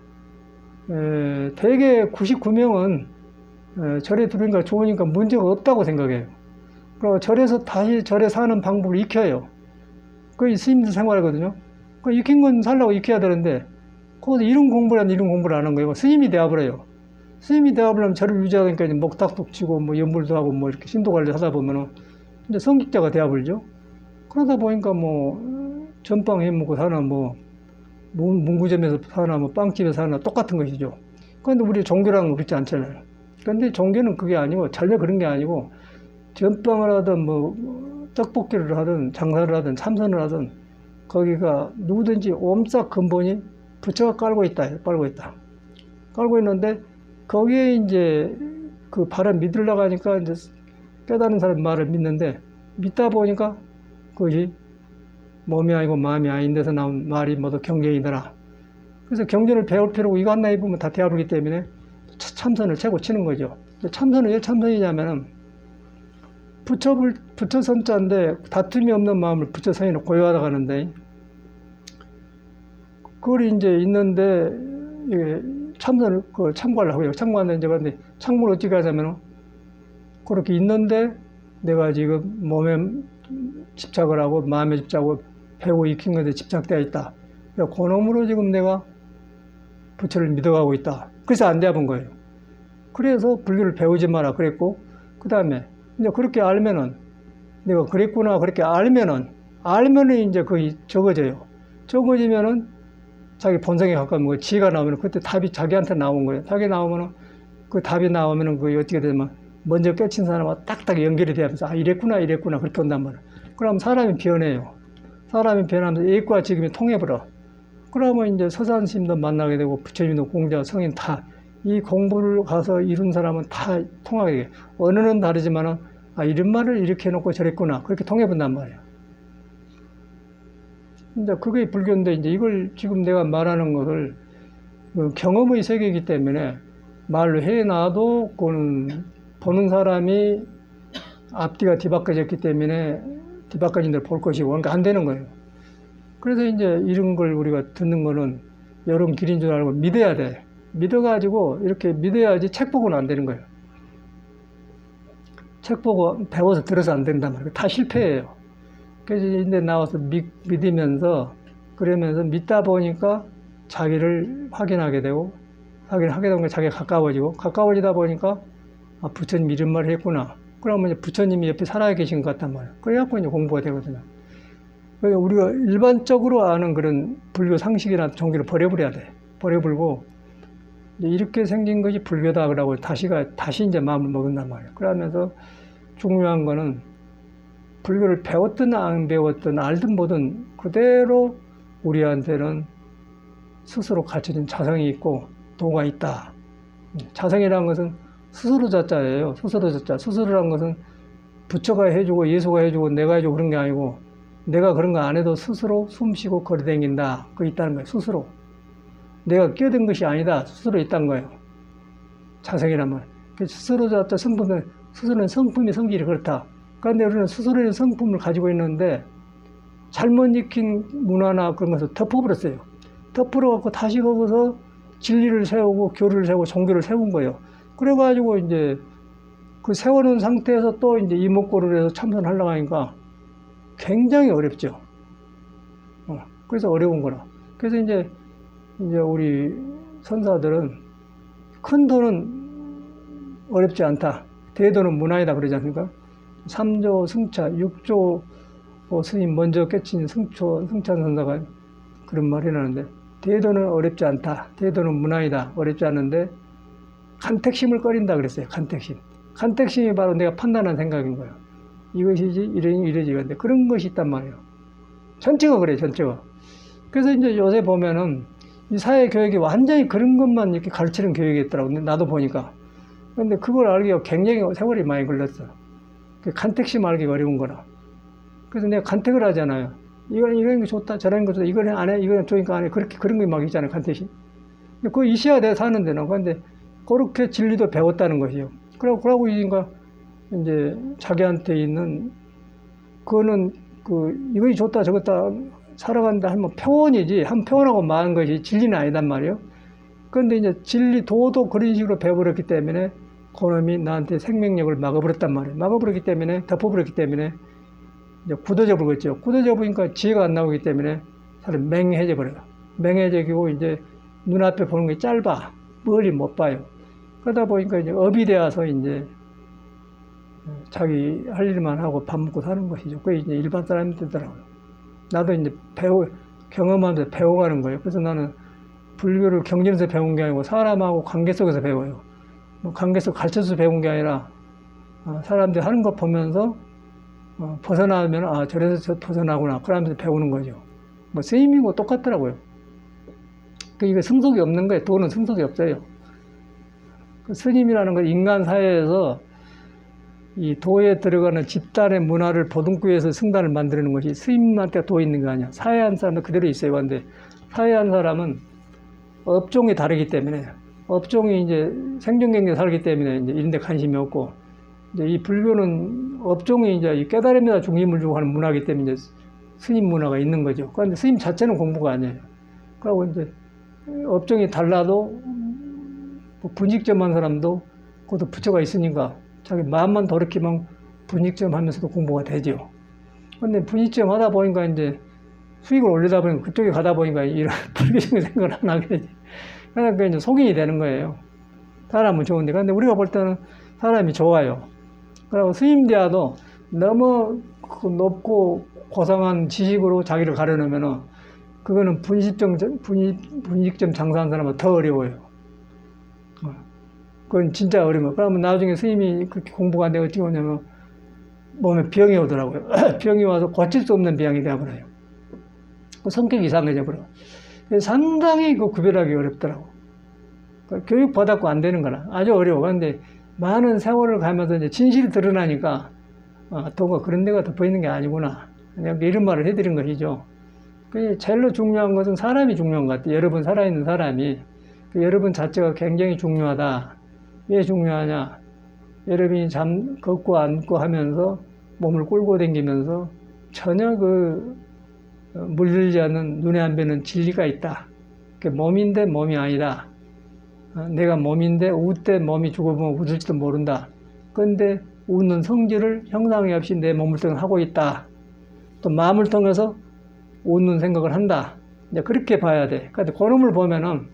대개 99명은 절에 들어오니까 좋으니까 문제가 없다고 생각해요. 그리고 절에서 다시 절에 사는 방법을 익혀요. 그게 스님들 생활이거든요. 그 익힌 건 살라고 익혀야 되는데 거기서 이런 공부를 하는데 이런 공부를 안 한 거예요. 스님이 되어버려요. 스님이 되어버리면 절을 유지하니까 목탁도 치고 뭐 연불도 하고 뭐 이렇게 신도 관리 하다 보면은 이제 성직자가 되어버리죠. 그러다 보니까 뭐 전빵 해먹고 사나 뭐 문구점에서 사나 뭐 빵집에서 사나 똑같은 것이죠. 그런데 우리 종교라는 건 그렇지 않잖아요. 그런데 종교는 그게 아니고 전혀 그런 게 아니고 전빵을 하든 뭐 떡볶이를 하든 장사를 하든 참선을 하든 거기가 누구든지 옴싹 근본이 부처가 깔고 있다. 깔고 있는데 거기에 이제 그 바람 믿으려고 하니까 이제 깨달은 사람 말을 믿는데 믿다 보니까 그것이 몸이 아니고 마음이 아닌 데서 나온 말이 모두 경전이더라. 그래서 경전을 배울 필요고 이거 하나 입으면 다 되어버리기 때문에 참선을 최고 치는 거죠. 참선은 왜 참선이냐면은 부처 선자인데 다툼이 없는 마음을 부처 선인을 고요하다 하는데 그걸 이제 있는데 참선을 그걸 참고하려고 해요. 참고하는데 이제 근데 참고를 어떻게 하자면은 그렇게 있는데 내가 지금 몸에 집착을 하고 마음에 집착하고 배우고 익힌 것에 집착되어 있다. 그래서 그놈으로 지금 내가 부처를 믿어가고 있다. 그래서 안 되어본 거예요. 그래서 불교를 배우지 마라 그랬고 그 다음에 이제 그렇게 알면은 내가 그랬구나 그렇게 알면은 이제 거의 적어져요. 적어지면은 자기 본성에 가까운 거 지가 나오면 그때 답이 자기한테 나온 거예요. 자기 나오면은 그 답이 나오면은 그 어떻게 되면 먼저 깨친 사람과 딱딱 연결이 되면서 이랬구나 그렇게 온단 말이에요. 그럼 사람이 변해요. 사람이 변하면서 예과 지금이 통해버려. 그러면 이제 서산스님도 만나게 되고 부처님도 공자 성인 다 이 공부를 가서 이룬 사람은 다 통하게 돼요. 언어는 다르지만은 이런 말을 이렇게 해놓고 저랬구나 그렇게 통해본단 말이에요. 이제 그게 불교인데 이제 이걸 지금 내가 말하는 것을 경험의 세계이기 때문에 말로 해놔도 그거는 보는 사람이 앞뒤가 뒤바꿔졌기 때문에 뒤바꿔진 대로 볼 것이고 그러니까 안 되는 거예요. 그래서 이제 이런 걸 우리가 듣는 거는 여러 길인 줄 알고 믿어야 돼. 믿어가지고 이렇게 믿어야지 책 보고는 안 되는 거예요. 책 보고 배워서 들어서 안 된단 말이에요. 다 실패해요. 그래서 이제 나와서 믿으면서 그러면서 믿다 보니까 자기를 확인하게 되고 확인하게 되면 자기가 가까워지다 보니까 부처님 이런 말을 했구나. 그러면 이제 부처님이 옆에 살아 계신 것 같단 말이에요. 그래갖고 이제 공부가 되거든요. 그러니까 우리가 일반적으로 아는 그런 불교 상식이나 종교를 버려버려야 돼. 버려버리고 이렇게 생긴 것이 불교다 그러고 다시 이제 마음을 먹는단 말이에요. 그러면서 중요한 거는 불교를 배웠든 안 배웠든 알든 뭐든 그대로 우리한테는 스스로 갖춰진 자성이 있고 도가 있다. 자성이라는 것은 스스로 자자예요. 스스로 자자. 스스로라는 것은 부처가 해주고 예수가 해주고 내가 해주고 그런 게 아니고 내가 그런 거 안 해도 스스로 숨쉬고 걸어다닌다. 그거 있다는 거예요. 스스로. 내가 끼어든 것이 아니다. 스스로 있다는 거예요. 자성이란 말. 스스로 자자 성품은 스스로는 성품이 성질이 그렇다. 그런데 우리는 스스로의 성품을 가지고 있는데 잘못 익힌 문화나 그런 것을 덮어버렸어요. 덮어갖고 다시 거기서 진리를 세우고 교리를 세우고 종교를 세운 거예요. 그래가지고 이제 그 세워놓은 상태에서 또 이제 이목고를 해서 참선하려고 하니까 굉장히 어렵죠. 그래서 어려운 거라. 그래서 이제 우리 선사들은 큰 도는 어렵지 않다. 대도는 문화이다 그러지 않습니까? 3조 승차, 6조 스님 먼저 깨친 승찬 선사가 그런 말이 나는데 대도는 어렵지 않다. 대도는 문화이다. 어렵지 않은데 간택심을 꺼린다 그랬어요. 간택심이 바로 내가 판단한 생각인 거예요. 이것이지 이러지 근데 그런 것이 있단 말이에요. 전체가 그래요. 전체가. 그래서 이제 요새 보면은 이 사회 교육이 완전히 그런 것만 이렇게 가르치는 교육이 있더라고요. 나도 보니까. 근데 그걸 알기가 굉장히 세월이 많이 걸렸어. 간택심 알기가 어려운 거라. 그래서 내가 간택을 하잖아요. 이런 게 좋다, 저런 게 좋다, 이거는 안 해, 이거는 좋으니까 안 해. 그런 게 막 있잖아요, 간택심. 그거 있어야 돼, 사는 데는. 근데 그렇게 진리도 배웠다는 것이요. 그러고 이제 자기한테 있는, 그거는 이것이 좋다 저것다 살아간다 하면 표현이지, 한 표현하고 마는 것이 진리는 아니단 말이에요. 그런데 이제 진리, 도도 그런 식으로 배워버렸기 때문에 그놈이 나한테 생명력을 막아버렸단 말이에요. 막아버렸기 때문에, 덮어버렸기 때문에 이제 굳어져 버렸죠. 굳어져 보니까 지혜가 안 나오기 때문에 사람이 맹해져 버려요. 맹해지고 이제 눈앞에 보는 게 짧아. 멀리 못 봐요. 그러다 보니까 이제 업이 되어서 이제 자기 할 일만 하고 밥 먹고 사는 것이죠. 그게 이제 일반 사람이 되더라고요. 나도 이제 경험하면서 배워가는 거예요. 그래서 나는 불교를 경전에서 배운 게 아니고 사람하고 관계 속에서 배워요. 뭐 관계 속 가르쳐서 배운 게 아니라 사람들이 하는 거 보면서 벗어나면 아 저래서 저 벗어나구나 그러면서 배우는 거죠. 뭐 스님이고 똑같더라고요. 이게 승속이 없는 거예요. 도는 승속이 없어요. 그 스님이라는 건 인간 사회에서 이 도에 들어가는 집단의 문화를 보듬기 위해서 승단을 만드는 것이 스님한테 도 있는 거 아니야. 사회한 사람은 그대로 있어요. 그런데 사회한 사람은 업종이 다르기 때문에 업종이 이제 생존 경쟁에 살기 때문에 이제 이런 데 관심이 없고 이제 이 불교는 업종이 이제 이 깨달음에다 중심을 주고 하는 문화이기 때문에 이제 스님 문화가 있는 거죠. 그런데 스님 자체는 공부가 아니에요. 그리고 이제 업종이 달라도 뭐 분익점한 사람도 그것도 부처가 있으니까 자기 마음만 돌이키면 분익점 하면서도 공부가 되죠. 근데 분익점 하다 보니까 이제 수익을 올리다 보니까 그쪽에 가다 보니까 이런 불교적인 생각을 안 하게 되지. 그러니까 이제 속인이 되는 거예요. 사람은 좋은데. 근데 우리가 볼 때는 사람이 좋아요. 그리고 스님 대화도 너무 높고 고상한 지식으로 자기를 가려놓으면은 그거는 분식점 장사하는 사람은 더 어려워요. 그건 진짜 어려운 거예요. 그러면 나중에 스님이 그렇게 공부가 안 되고 어떻게 오냐면 몸에 병이 오더라고요. 병이 와서 고칠 수 없는 병이 되어버려요. 성격이 이상해져 버려. 상당히 그 구별하기 어렵더라고. 교육 받았고 안 되는 거라. 아주 어려워. 그런데 많은 세월을 가면서 이제 진실이 드러나니까 도가 그런 데가 덮어 있는 게 아니구나. 그냥 이런 말을 해드린 것이죠. 제일로 중요한 것은 사람이 중요한 것 같아요. 여러분 살아있는 사람이. 여러분 자체가 굉장히 중요하다. 왜 중요하냐? 여러분이 걷고 앉고 하면서 몸을 끌고 다니면서 전혀 물들지 않는 눈에 안 뵈는 진리가 있다. 몸인데 몸이 아니다. 내가 몸인데 웃때 몸이 죽어보면 웃을지도 모른다. 그런데 웃는 성질을 형상이 없이 내 몸을 통해 하고 있다. 또 마음을 통해서 웃는 생각을 한다. 이제 그렇게 봐야 돼. 그런데 그놈을 보면은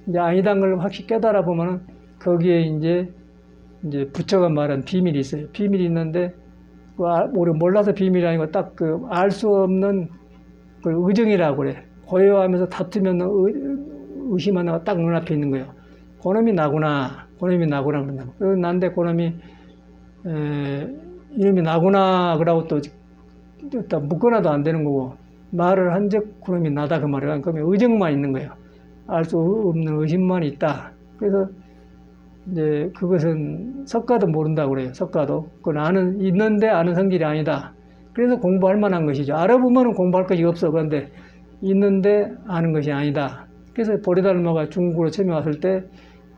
이제 아니다는 걸 확실히 깨달아 보면은 거기에 이제 부처가 말한 비밀이 있어요. 비밀이 있는데 우리 몰라서 비밀이 아니고 딱 알 수 없는 그 의정이라고 그래. 고요하면서 다투면 의심 하나가 딱 눈앞에 있는 거예요. 그놈이 나구나. 그놈이 나구나. 그래서 난데 그놈이 이놈이 나구나. 그러고 또 묶어놔도 안 되는 거고 말을 한 적 그놈이 나다 그 말이야. 그러면 의정만 있는 거예요. 알 수 없는 의심만 있다. 그래서 이제 그것은 석가도 모른다고 그래요. 석가도. 그건 있는데 아는 성질이 아니다. 그래서 공부할 만한 것이죠. 알아보면 공부할 것이 없어. 그런데 있는데 아는 것이 아니다. 그래서 보리달마가 중국으로 처음에 왔을 때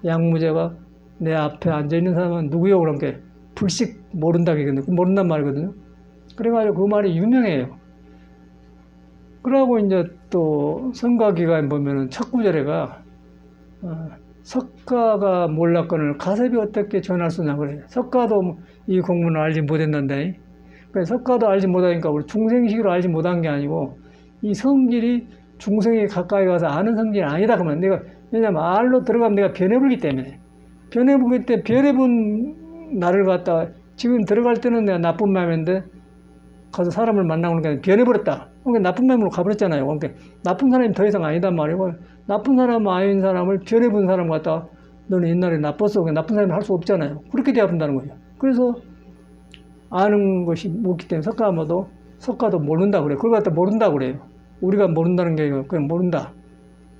양무제가 내 앞에 앉아있는 사람은 누구요? 그런 게 불식 모른다고 얘기했는데 모른단 말이거든요. 그래가지고 그 말이 유명해요. 그러고 이제 또 성가기관에 보면은 첫 구절에가 석가가 몰랐거늘 가섭이 어떻게 전할 수냐 그래요. 석가도 이 공문을 알지 못했는데 그러니까 석가도 알지 못하니까 우리 중생식으로 알지 못한 게 아니고 이 성질이 중생에 가까이 가서 아는 성질이 아니다 그러면 왜냐면 알로 들어가면 내가 변해버리기 때문에 변해본 나를 갖다가 지금 들어갈 때는 내가 나쁜 마음인데 가서 사람을 만나고 그러니까 변해버렸다. 그러니까 나쁜 마음으로 가버렸잖아요. 그러니까 나쁜 사람이 더 이상 아니단 말이고 나쁜 사람 아닌 사람을 변해본 사람 갖다가 너는 옛날에 나빴어. 나쁜 사람이 할 수 없잖아요. 그렇게 되어본다는 거죠. 그래서 아는 것이 없기 때문에 석가도 모른다 그래요. 그걸 갖다 모른다 그래요. 우리가 모른다는 게 아니고 그냥 모른다.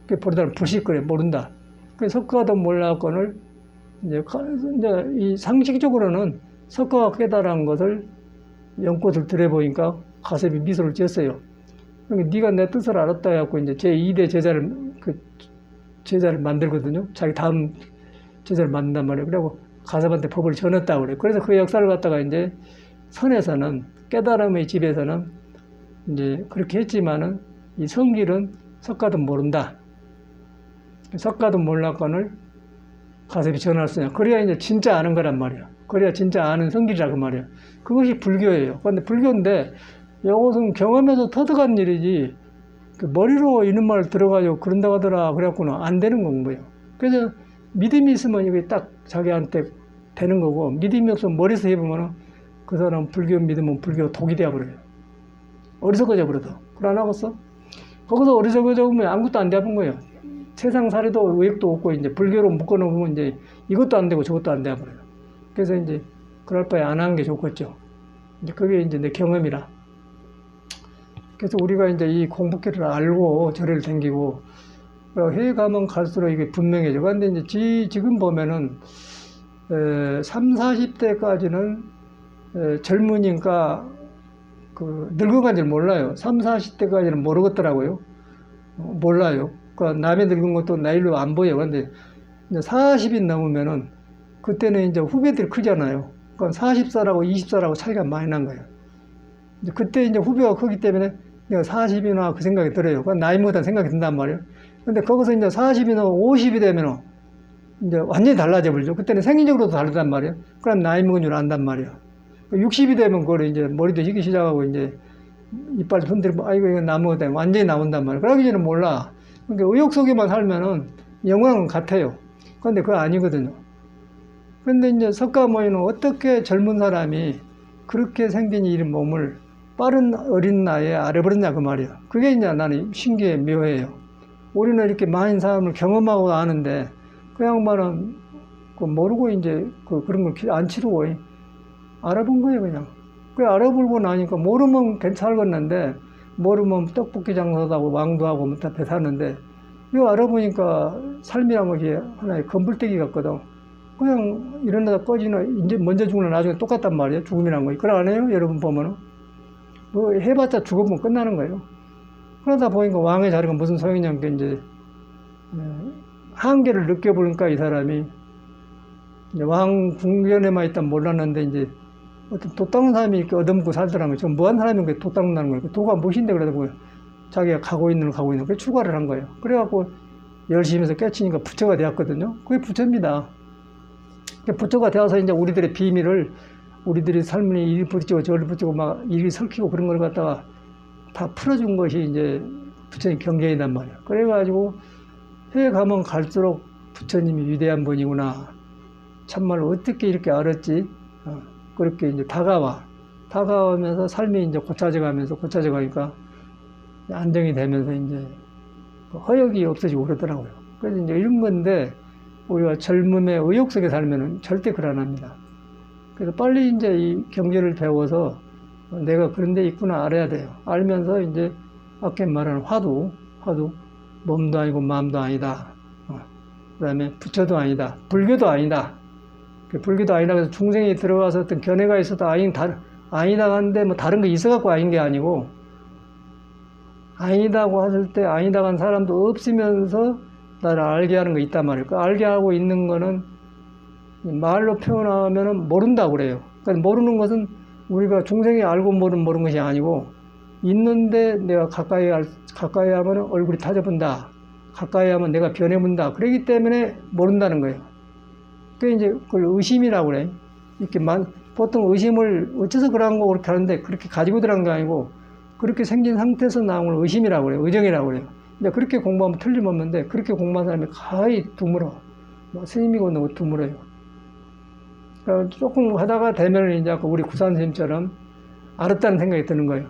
그게 버리다는 불식 그래 모른다. 그래서 석가도 몰랐거늘 이제 이 상식적으로는 석가가 깨달은 것을 연꽃을 들여보니까 가슴이 미소를 지었어요. 그러니까 네가 내 뜻을 알았다 해갖고 이제 제2대 제자를 만들거든요. 자기 다음 제자를 만든단 말이에요. 그리고 가섭한테 법을 전했다고 그래요. 그래서 그 역사를 갖다가 이제 선에서는 깨달음의 집에서는 이제 그렇게 했지만은 이 성질은 석가도 모른다. 석가도 몰랐건을 가섭이 전할 수 있냐. 그래야 이제 진짜 아는 거란 말이야. 그래야 진짜 아는 성질이라 그 말이야. 그것이 불교예요. 그런데 불교인데 이것은 경험에서 터득한 일이지 그 머리로 이런 말 들어가지고 그런다고 하더라 그래갖고는 안 되는 건 거예요. 그래서 믿음이 있으면 이게 딱 자기한테 되는 거고 믿음이 없으면 머리에서 해보면 그 사람 불교 믿으면 불교 독이 되어버려요. 어리석어져 버려도. 그걸 안 하겠어? 거기서 어리석어져 보면 아무것도 안 되어본 거예요. 세상 사례도 의욕도 없고 이제 불교로 묶어놓으면 이제 이것도 안 되고 저것도 안 되어버려요. 그래서 이제 그럴 바에 안 하는 게 좋겠죠. 이제 그게 이제 내 경험이라. 그래서 우리가 이제 이 공부길을 알고 절을 댕기고 해외 가면 갈수록 이게 분명해져. 그런데 이제 지금 보면은 3, 40대까지는 젊으니까 그 늙어간 줄 몰라요. 3, 40대까지는 모르겠더라고요. 몰라요. 그러니까 남의 늙은 것도 나이로 안 보여요. 그런데 이제 40이 넘으면은 그때는 이제 후배들이 크잖아요. 그러니까 40살하고 20살하고 차이가 많이 난 거예요. 이제 그때 이제 후배가 크기 때문에 내가 40이나 그 생각이 들어요. 그 나이 못한 생각이 든단 말이에요. 근데 거기서 이제 40이나 50이 되면은 이제 완전히 달라져 버리죠. 그때는 생리적으로도 다르단 말이에요. 그럼 나이 먹은 줄 안단 말이에요. 60이 되면 그걸 이제 머리도 희기 시작하고 이제 이빨 흔들고 아이고 이거 나무가 완전히 나온단 말이에요. 그러기 전에 몰라. 그러니까 의욕 속에만 살면은 영광은 같아요. 그런데 그거 아니거든요. 그런데 이제 석가모니는 어떻게 젊은 사람이 그렇게 생긴 이 몸을 빠른 어린 나이에 알아버렸냐 그 말이에요. 그게 이제 나는 신기해 묘해요. 우리는 이렇게 많은 사람을 경험하고 아는데 그 양반은 그 모르고 이제 그런 걸 안 치르고 알아본 거예요 그냥. 그 알아보고 나니까 모르면 괜찮았는데 모르면 떡볶이 장사도 하고 왕도 하고 뭐 다 샀는데 이거 알아보니까 삶이란 것이 하나의 건불대기 같거든. 그냥 일어나다 꺼지나 이제 먼저 죽으나 나중에 똑같단 말이에요. 죽음이란 거. 그걸 안 해요? 여러분 보면은 뭐 해봤자 죽으면 끝나는 거예요. 그러다 보니까 왕의 자리가 무슨 소용이냐면 이제 한계를 느껴보니까 이 사람이 이제 왕 궁전에만 있다 몰랐는데 이제 어떤 도 닦는 사람이 이렇게 얻어먹고 살더라는 거죠. 뭐 한 사람이 도 닦는다는 거예요. 도가 무엇인데 그러고 자기가 가고 있는 그 출가를 한 거예요. 그래갖고 열심히 해서 깨치니까 부처가 되었거든요. 그게 부처입니다. 부처가 되어서 이제 우리들의 비밀을 우리들이 삶이 이리 부딪히고 저리 부딪히고 막 이리 설키고 그런 걸 갖다가 다 풀어준 것이 이제 부처님 경전이란 말이에요. 그래가지고 해외 가면 갈수록 부처님이 위대한 분이구나. 참말로 어떻게 이렇게 알았지? 그렇게 이제 다가오면서 삶이 이제 고쳐져 가니까 안정이 되면서 이제 허역이 없어지고 그러더라고요. 그래서 이제 이런 건데 우리가 젊음의 의욕 속에 살면은 절대 그러안 합니다. 그래서 빨리 이제 이 경전을 배워서 내가 그런 데 있구나 알아야 돼요. 알면서 이제 아까 말하는 화두, 몸도 아니고 마음도 아니다. 그 다음에 부처도 아니다. 불교도 아니다. 불교도 아니다. 그래서 중생이 들어가서 어떤 견해가 있어도 아니다 하는데 뭐 다른 거 있어갖고 아닌 게 아니고 아니다고 했을 때 아니다 한 사람도 없으면서 나를 알게 하는 거 있단 말이에요. 그 알게 하고 있는 거는 말로 표현하면은 모른다고 그래요. 그러니까 모르는 것은 우리가 중생이 알고 모르는 것이 아니고 있는데 내가 가까이 하면 얼굴이 타져본다. 가까이 하면 내가 변해본다. 그러기 때문에 모른다는 거예요. 그게 이제 그걸 의심이라고 그래. 이렇게 보통 의심을 어째서 그런 거 그렇게 하는데 그렇게 가지고 들어간 게 아니고 그렇게 생긴 상태에서 나온 걸 의심이라고 그래요. 의정이라고 그래요. 근데 그렇게 공부하면 틀림없는데 그렇게 공부한 사람이 거의 드물어. 스님이고 너무 드물어요. 그러니까 조금 하다가 되면 이제 우리 구산 선생님처럼 알았다는 생각이 드는 거예요.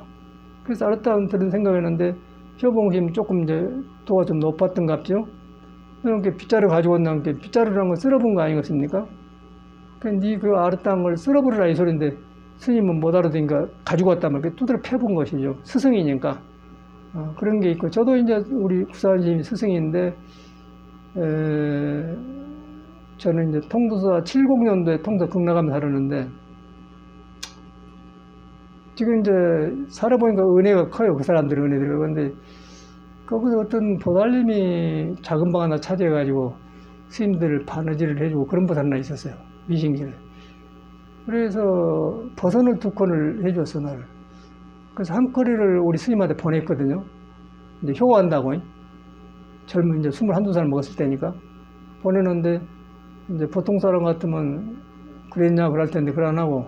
그래서 알았다는 드는 생각이었는데 효봉심 조금 이제 도가 좀 높았던 것 같죠. 이렇게 빗자루 가지고 온다는 게 빗자루라는 걸 쓸어본 거 아니겠습니까? 그러니까 그 알았다는 걸 쓸어버리라 이 소리인데 스님은 못 알아듣으니까 가지고 왔다면 두드려 패본 것이죠. 스승이니까. 그런 게 있고 저도 이제 우리 구사님이 스승인데 저는 이제 통도사 70년도에 통도 극락하면 살았는데 지금 이제 살아보니까 은혜가 커요. 그 사람들의 은혜들이. 그런데 거기서 어떤 보살님이 작은 방 하나 차지해가지고 스님들 바느질을 해주고 그런 보살 하나 있었어요. 미신길에. 그래서 버선을 2건을 해줬어, 나를. 그래서 한 거리를 우리 스님한테 보냈거든요. 이제 효한다고. 젊은 이제 21~22살 먹었을 때니까. 보내는데, 이제 보통 사람 같으면 그랬냐, 그럴 텐데, 그걸 안 하고,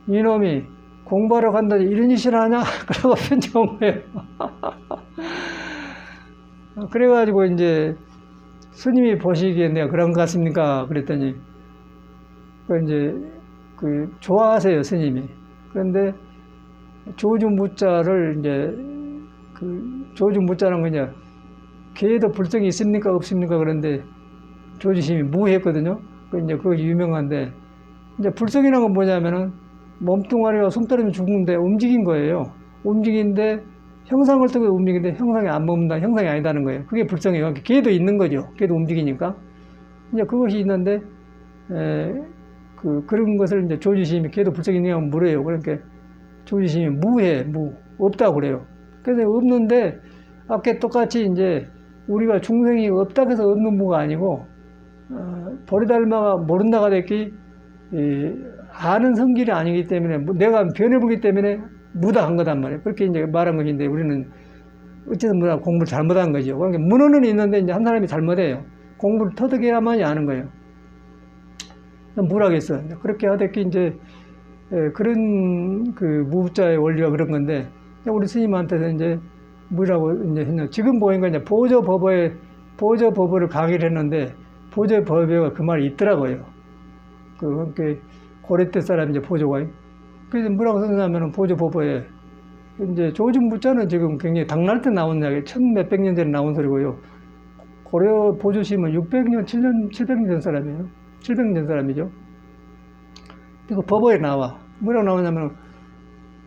이놈이 공부하러 간다니 이런 짓을 하냐? 그러고 편지 온 거예요. 그래가지고 이제 스님이 보시기에 내가 그런 것 같습니까? 그랬더니, 좋아하세요, 스님이. 그런데 조주무자를 이제, 조주무자는 그냥, 개에도 불성이 있습니까? 없습니까? 그런데 조주심이 무했거든요. 이제 그거 유명한데, 이제 불성이라는 건 뭐냐면은, 몸뚱아리가 숨 떨어지면 죽는데 움직인 거예요. 움직이는데, 형상을 뜨고 움직이는데 형상이 안 먹는다, 형상이 아니다는 거예요. 그게 불성이에요. 개도 있는 거죠. 개도 움직이니까. 이제 그것이 있는데, 그런 것을 이제 조주심이 개도 불성이 있냐고 물어요. 그러니까 조주심이 무해, 없다고 그래요. 그래서 없는데, 아까 똑같이 이제 우리가 중생이 없다고 해서 없는 무가 아니고, 보리달마가 모른다가 됐기, 아는 성질이 아니기 때문에, 내가 변해보기 때문에 무다 한 거단 말이에요. 그렇게 이제 말한 것인데, 우리는 어쨌든 공부를 잘못한 거죠. 그러니까 문헌은 있는데, 이제 한 사람이 잘못해요. 공부를 터득해야만이 아는 거예요. 뭐라겠어. 그렇게 하듯이 이제, 그런 무자의 원리가 그런 건데, 우리 스님한테서 이제 뭐라고 이제 했냐. 지금 보니까 이제 보조법어를 강의를 했는데, 보조법어가 그 말이 있더라고요. 고려 때 사람 이제 보조가. 그래서 뭐라고 썼냐면은 보조법어에, 이제 조주무자는 지금 굉장히 당날 때 나온 이야기, 1000몇백 년 전에 나온 소리고요. 고려 보조심은 600년, 700년 전 사람이에요. 700년 전 사람이죠. 그 법어에 나와. 뭐라고 나오냐면,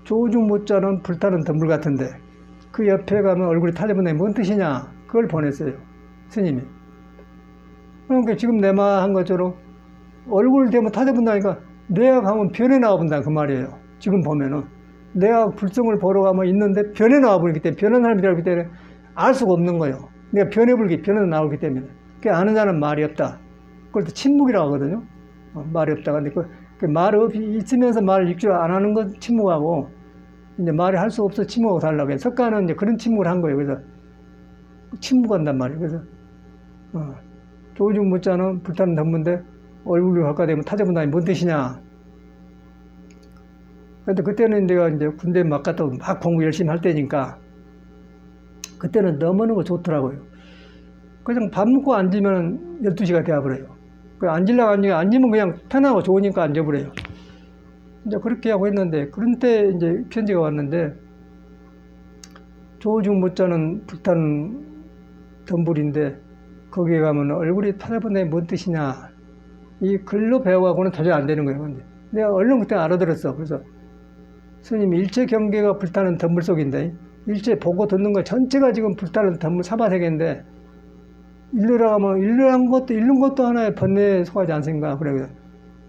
조주무자는 불타는 덤불 같은데, 그 옆에 가면 얼굴이 타져본다니 뭔 뜻이냐? 그걸 보냈어요. 스님이. 그러니까 지금 내 말 한 것처럼, 얼굴 대면 타져본다니까, 내가 가면 변해 나와본다, 그 말이에요. 지금 보면은. 내가 불성을 보러 가면 있는데 변해 나와버리기 때문에, 변한 사람이라기 때문에 알 수가 없는 거예요. 내가 변해 나오기 때문에. 그 아는 자는 말이 없다. 그걸 또 침묵이라고 하거든요. 말이 없다. 근데 말이 있으면서 말을 읽지 안 하는 건 침묵하고, 이제 말을 할 수 없어 침묵하고 달라고 해요. 석가는 이제 그런 침묵을 한 거예요. 그래서 침묵한단 말이에요. 그래서, 조주무자는 불타는 덤문데 얼굴로 가까이 되면 타져본다니 뭔 뜻이냐. 근데 그때는 내가 이제 군대 막 갔다 막 공부 열심히 할 때니까, 그때는 넘어는 거 좋더라고요. 그냥 밥 먹고 앉으면 12시가 되어버려요. 앉으려고 앉으면 그냥 편하고 좋으니까 앉아버려요. 이제 그렇게 하고 했는데, 그런 때 이제 편지가 왔는데, 조주무자는 불타는 덤불인데, 거기에 가면 얼굴이 타져본다니 뭔 뜻이냐. 이 글로 배워가고는 도저히 안 되는 거예요. 근데 내가 얼른 그때 알아들었어. 그래서 스님이 일체 경계가 불타는 덤불 속인데, 일체 보고 듣는 거 전체가 지금 불타는 덤불 사바세계인데, 일러라 하면 읽는 것도 하나의 번뇌에 속하지 않습니까? 그래.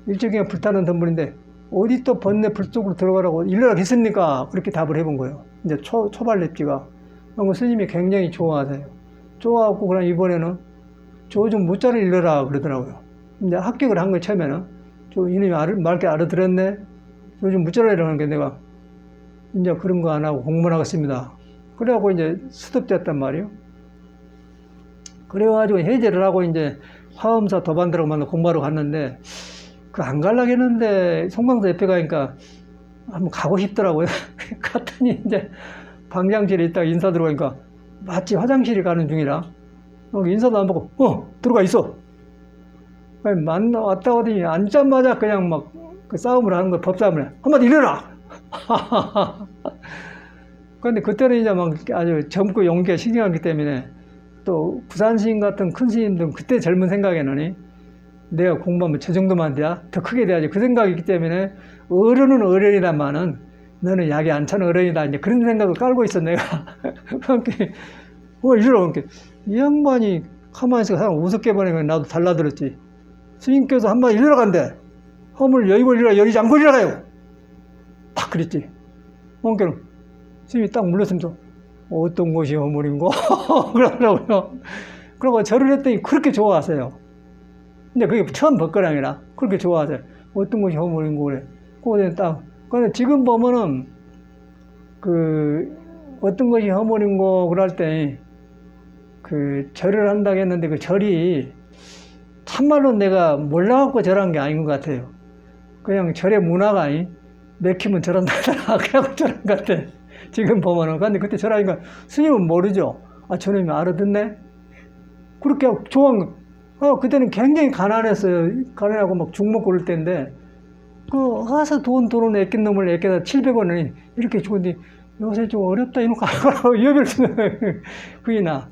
일체 경계가 불타는 덤불인데, 어디 또 번뇌 불 속으로 들어가라고 일러라 했습니까? 그렇게 답을 해본 거예요. 이제 초발렙지가. 그리고 스님이 굉장히 좋아하세요. 좋아하고, 그럼 이번에는 조주무자를 일러라 그러더라고요. 이제 합격을 한 거예요, 처음에는. 이놈이 맑게 알아들었네? 요즘 무자라 이러는 게 내가 이제 그런 거 안 하고 공부를 하겠습니다. 그래갖고 이제 수습됐단 말이에요. 그래가지고 해제를 하고 이제 화엄사 도반들하고 만나 공부하러 갔는데, 안 가려고 했는데 송광사 옆에 가니까 한번 가고 싶더라고요. 갔더니 이제 방장실에 있다가 인사 들어가니까 마치 화장실에 가는 중이라 인사도 안 받고 들어가 있어. 왔다 오더니 앉자마자 그냥 막 그 싸움을 하는 거야. 법싸움을 해. 한마디 일어나! 그런데 그때는 이제 막 아주 젊고 용기가 신경하기 때문에, 또 부산 스님 같은 큰 스님들은 그때 젊은 생각에는 내가 공부하면 저 정도만 돼야 더 크게 돼야지 그 생각이 있기 때문에, 어른은 어른이다마는 너는 약이 안 차는 어른이다, 이제 그런 생각을 깔고 있어 내가. 그렇게 이러라. 이 양반이 가만히 있어 사람 우습게 보내면 나도 달라들었지. 스님께서 한마디 이러라 간대. 허물 여의고 이러라, 여의지 않고 이러라요. 딱 그랬지. 그러니까 스님이 딱 물렀으면서 어떤 것이 허물인고 그러더라고요. 그러고 절을 했더니 그렇게 좋아하세요. 근데 그게 처음 벗거랑이라 그렇게 좋아하세요. 어떤 것이 허물인고 그래. 그거 딱. 근데 지금 보면은 그 어떤 것이 허물인고 그럴 때 그 절을 한다고 했는데 그 절이 참말로 내가 몰라갖고 절한 게 아닌 것 같아요. 그냥 절의 문화가 맥히면 절한다더라. 그래갖고 절한 것 같아. 지금 보면은. 근데 그때 절하니까 스님은 모르죠. 아, 저놈이 알아듣네? 그렇게 좋아한 거. 그때는 굉장히 가난했어요. 가난하고 막 죽먹고 그럴 때인데, 가서 돈은 애낀 놈을 애껴다 700원을 이렇게 주는데, 요새 좀 어렵다, 이놈 가라고 여별 주는 그게 나.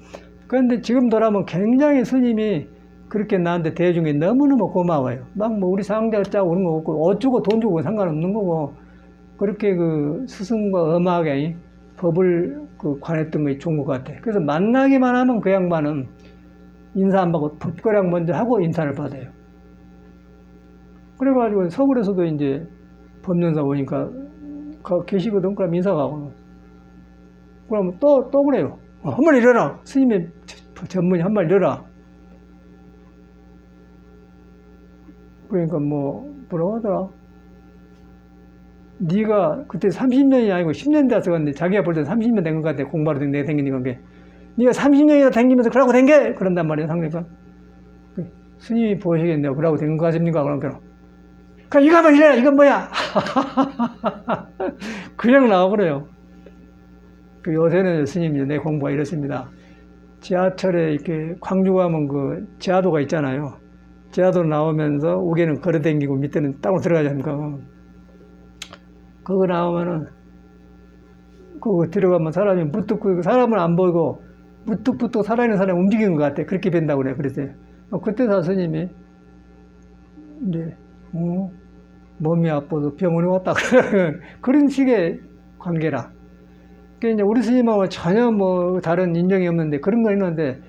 그런데 지금 돌아보면 굉장히 스님이 그렇게 나한테 대중이 너무너무 고마워요. 막 뭐 우리 상자 짜고 그런 거 없고, 어쩌고 돈 주고 상관없는 거고, 그렇게 그 스승과 엄하게 법을 관했던 게 좋은 것 같아. 그래서 만나기만 하면 그 양반은 인사 안 받고 법거량 먼저 하고 인사를 받아요. 그래가지고 서울에서도 이제 법연사 오니까 계시거든. 그럼 인사 가고. 그러면 또 그래요. 한 말 이래라. 스님의 전문이 한 말 이래라. 그러니까 뭐라고 하더라. 네가 그때 30년이 아니고 10년 돼서 갔는데 자기가 볼 때 30년 된 것 같아. 공부하러 내가 댕기는 게. 네가 30년이나 댕기면서 그러고 댕겨! 그런단 말이야, 상대가. 스님이 보시겠네요. 그러고 된 거 같습니까? 그러니까. 이거 한번 이래라! 이건 뭐야? 그냥 나와버려요. 요새는 스님이 내 공부가 이렇습니다. 지하철에 이렇게 광주 가면 지하도가 있잖아요. 지하도 나오면서 위에는 걸어 댕기고 밑에는 땅으로 들어가지 않습니까? 그거 나오면은, 그거 들어가면 사람이 무뚝, 사람은 안 보이고, 무뚝 살아있는 사람이 움직이는 것 같아. 그렇게 뵌다고 그래. 그랬어요. 그때 사스님이, 이제, 몸이 아파도 병원에 왔다. 그런 식의 관계라. 그러니까 이제 우리 스님하고 전혀 다른 인정이 없는데 그런 거 있는데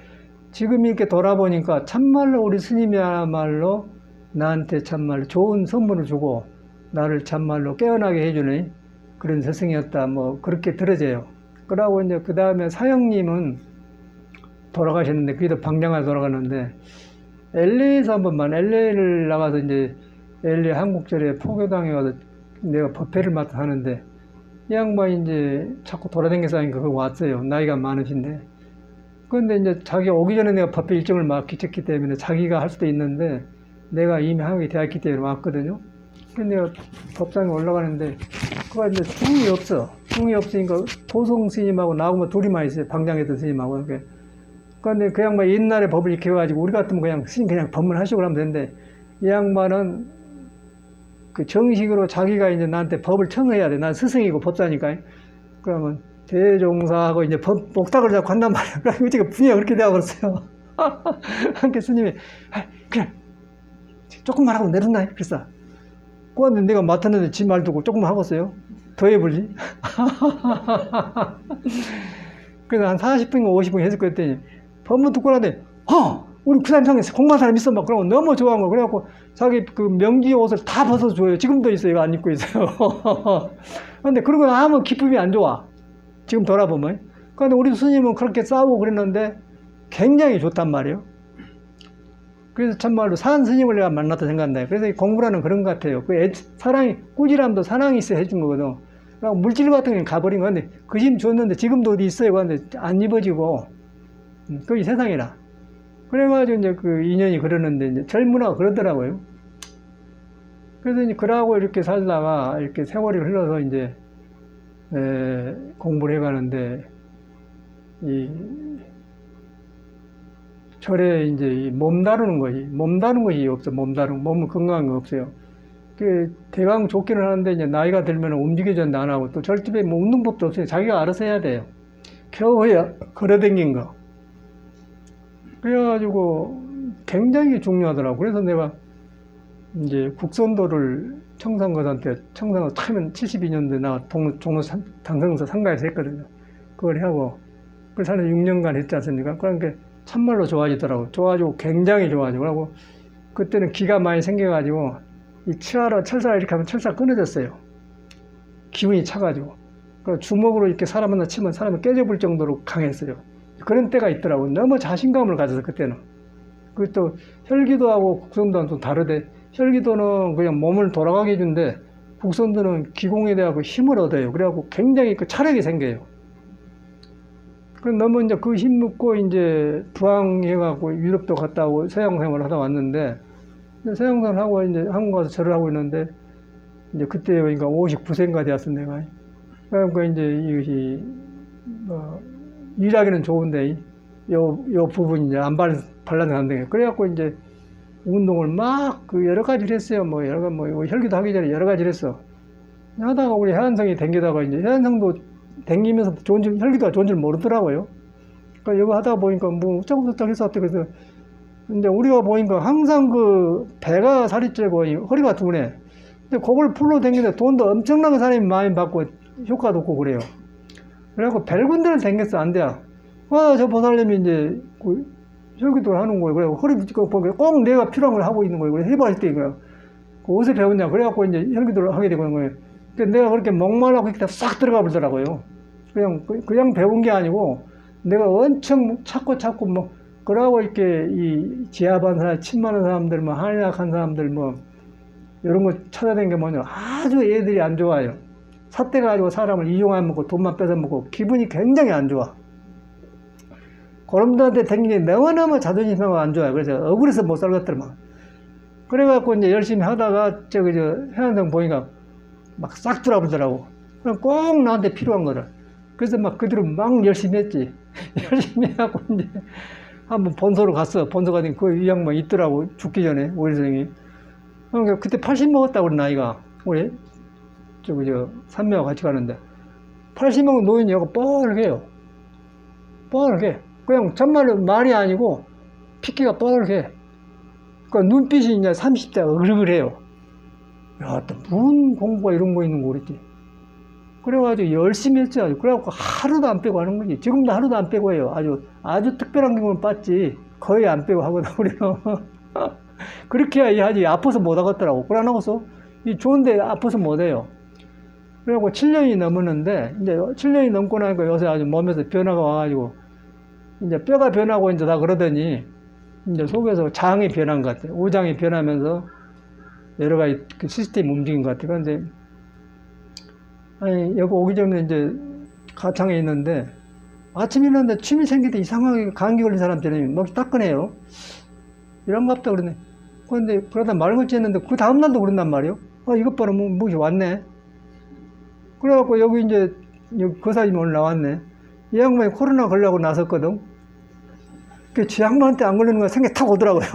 지금 이렇게 돌아보니까 참말로 우리 스님이야말로 나한테 참말로 좋은 선물을 주고 나를 참말로 깨어나게 해주는 그런 스승이었다. 그렇게 들어져요. 그러고 이제 그 다음에 사형님은 돌아가셨는데 그게도 방장하러 돌아갔는데 LA에서 한 번만 LA를 나가서 이제 LA 한국절에 포교당에 와서 내가 법회를 맡아 하는데 이 양반이 이제 자꾸 돌아다니면서 하니까 그거 왔어요. 나이가 많으신데. 그런데 이제 자기 오기 전에 내가 법회 일정을 막 기쳤기 때문에 자기가 할 수도 있는데 내가 이미 한국에 대학기 때문에 왔거든요. 근데 내가 법당에 올라가는데 그거 이제 중이 없어. 중이 없으니까 도성 스님하고 나하고 둘이만 있어요. 방장했던 스님하고. 그런데 그 양반이 옛날에 법을 익혀가지고 우리 같으면 그냥 스님 그냥 법문하시고 하면 되는데 이 양반은 정식으로 자기가 이제 나한테 법을 청해야 돼. 난 스승이고 법사니까. 그러면 대종사하고 이제 법 목탁을 잡고 한단 말이야. 그러니까 지금 분위기가 그렇게 되어버렸어요. 그러니까 스님이, 그래. 조금만 하고 내렸나? 그랬어. 그런데 내가 맡았는데 지 말 두고 조금만 하고 있어요. 더 해볼지? 그래서 한 40분인가 50분 했을 거 했더니 법문 듣고 나는데, 우리 구산청에 공부한 사람 있어. 그러고 너무 좋아한 거. 그래갖고 자기 명지 옷을 다 벗어줘요. 지금도 있어요. 이거 안 입고 있어요. 근데 그런 거 아무 기쁨이 안 좋아. 지금 돌아보면. 그런데 우리 스님은 그렇게 싸우고 그랬는데 굉장히 좋단 말이에요. 그래서 참말로 산 스님을 내가 만났다 생각한다. 그래서 공부라는 그런 것 같아요. 사랑이, 꾸지람도 사랑이 있어야 해준 거거든. 물질 같은 건 가버린 건데 그 힘 줬는데 지금도 어디 있어요. 그런데 안 입어지고. 그게 세상이라. 그래가지고 이제 인연이 그러는데 이제 젊은아가 그러더라고요. 그래서 이제 그러고 이렇게 살다가 이렇게 세월이 흘러서 이제 공부를 해가는데 절에 이제 몸 다루는 것이 없어. 몸은 건강한 거 없어요. 대강 좋기는 하는데 이제 나이가 들면 움직여전도 안 하고 또 절집에 먹는 법도 없어요. 자기가 알아서 해야 돼요. 겨우야 걸어댕긴 거. 그래가지고 굉장히 중요하더라고. 그래서 내가 이제 국선도를 청산거사한테 청산거 처음엔 72년도에 나 종로 당성서 상가에서 했거든요. 그걸 하고 그걸 살면서 6년간 했지 않습니까? 그러니까 참말로 좋아지더라고. 좋아지고 굉장히 좋아지고 그러고 그때는 기가 많이 생겨가지고 이 철사 이렇게 하면 철사 끊어졌어요. 기운이 차가지고. 그 주먹으로 이렇게 사람 하나 치면 사람이 깨져볼 정도로 강했어요. 그런 때가 있더라고. 너무 자신감을 가져서 그때는. 그리고 또 혈기도하고 국선도는 좀 다르대. 혈기도는 그냥 몸을 돌아가게 해준대. 국선들은 기공에 대하고 힘을 얻어요. 그래갖고 굉장히 그 차력이 생겨요. 그럼 너무 이제 그 힘 먹고 이제 부항해갖고 유럽도 갔다 오고 서양 생활을 하다 왔는데, 서양 생활 하고 이제 한국 가서 절을 하고 있는데, 이제 그때 보니까 59세인가 되었어, 내가. 그러니까 이제 이것이, 일하기는 좋은데, 요 부분이 이제 안 발라서 안 되게. 그래갖고 이제 운동을 막 그 여러 가지를 했어요. 뭐 여러 가지 뭐 혈기도 하기 전에 여러 가지를 했어. 하다가 우리 해안성이 댕기다가 이제 해안성도 댕기면서 혈기도가 좋은 줄 모르더라고요. 그러니까 이거 하다 보니까 뭐 어쩌고저쩌고 해서 그래서 이제 우리가 보니까 항상 그 배가 살이 찌고 허리가 둔해. 근데 그걸 풀로 댕기는데 돈도 엄청나게 사람이 많이 받고 효과도 없고 그래요. 그래갖고 별군데를 댕겼어. 안 돼요. 저 보살님이 이제 그 혈기도를 하는 거예요. 그래 허리 보니까 꼭 내가 필요한 걸 하고 있는 거예요. 그래 해봐 할 때 이거요. 어디서 배웠냐? 그래갖고 이제 혈기도를 하게 되는 거예요. 근데 내가 그렇게 목말라고 이렇게 싹 들어가 버리더라고요. 그냥 배운 게 아니고 내가 엄청 찾고 뭐 그러고 이렇게 이 지하반 사람, 침 많은 사람들, 뭐 한약한 사람들 뭐 이런 거 찾아낸 게 뭐냐? 아주 애들이 안 좋아요. 삿대 가지고 사람을 이용하면 먹고 돈만 뺏어 먹고 기분이 굉장히 안 좋아. 그놈들한테 댕기는 게 너무너무 자존심 상하고 안 좋아요. 그래서 억울해서 못 살겠더만. 그래갖고 이제 열심히 하다가 해안성 보니까 막 싹 돌아보더라고. 그럼 꼭 나한테 필요한 거를. 그래서 막 그대로 막 열심히 했지. 열심히 하고 이제 한번 본소로 갔어. 본소 가더니 그 양반 있더라고. 죽기 전에 오일생이. 그러니까 그때 80 먹었다고 그래 나이가. 우리 산매와 같이 가는데 80 먹은 노인이 여기 뻘개요. 뻘개. 그냥 정말로 말이 아니고 피키가 뻘개. 그러니까 눈빛이 이제 30대 어글어글해요. 야, 또 무슨 공부가 이런 거 있는 거 그랬지. 그래가지고 열심히 했죠. 그래갖고 하루도 안 빼고 하는 거지. 지금도 하루도 안 빼고 해요. 아주 특별한 경우는 빠지. 거의 안 빼고 하거든, 우리는. 그렇게 해야지. 아파서 못 하겠더라고. 그래 안 하고서. 좋은데 아파서 못 해요. 그래갖고 7년이 넘었는데, 이제 7년이 넘고 나니까 요새 아주 몸에서 변화가 와가지고, 이제 뼈가 변하고 이제 다 그러더니, 이제 속에서 장이 변한 것 같아요. 우장이 변하면서 여러 가지 그 시스템이 움직인 것 같아요. 그런데, 여기 오기 전에 이제 가창에 있는데, 아침에 일어났는데 침이 생기는데 이상하게 감기 걸린 사람처럼 막 따끔해요. 이런가 보다 그러네. 그런데 그러다 말을 걷지했는데 그 다음날도 그런단 말이에요. 이것 봐라, 뭐이 왔네. 그래갖고 여기 이제 그 사람이 오늘 나왔네. 이 양반이 코로나 걸려고 나섰거든. 지 양반한테 안 걸리는 거 생각이 탁 오더라고요.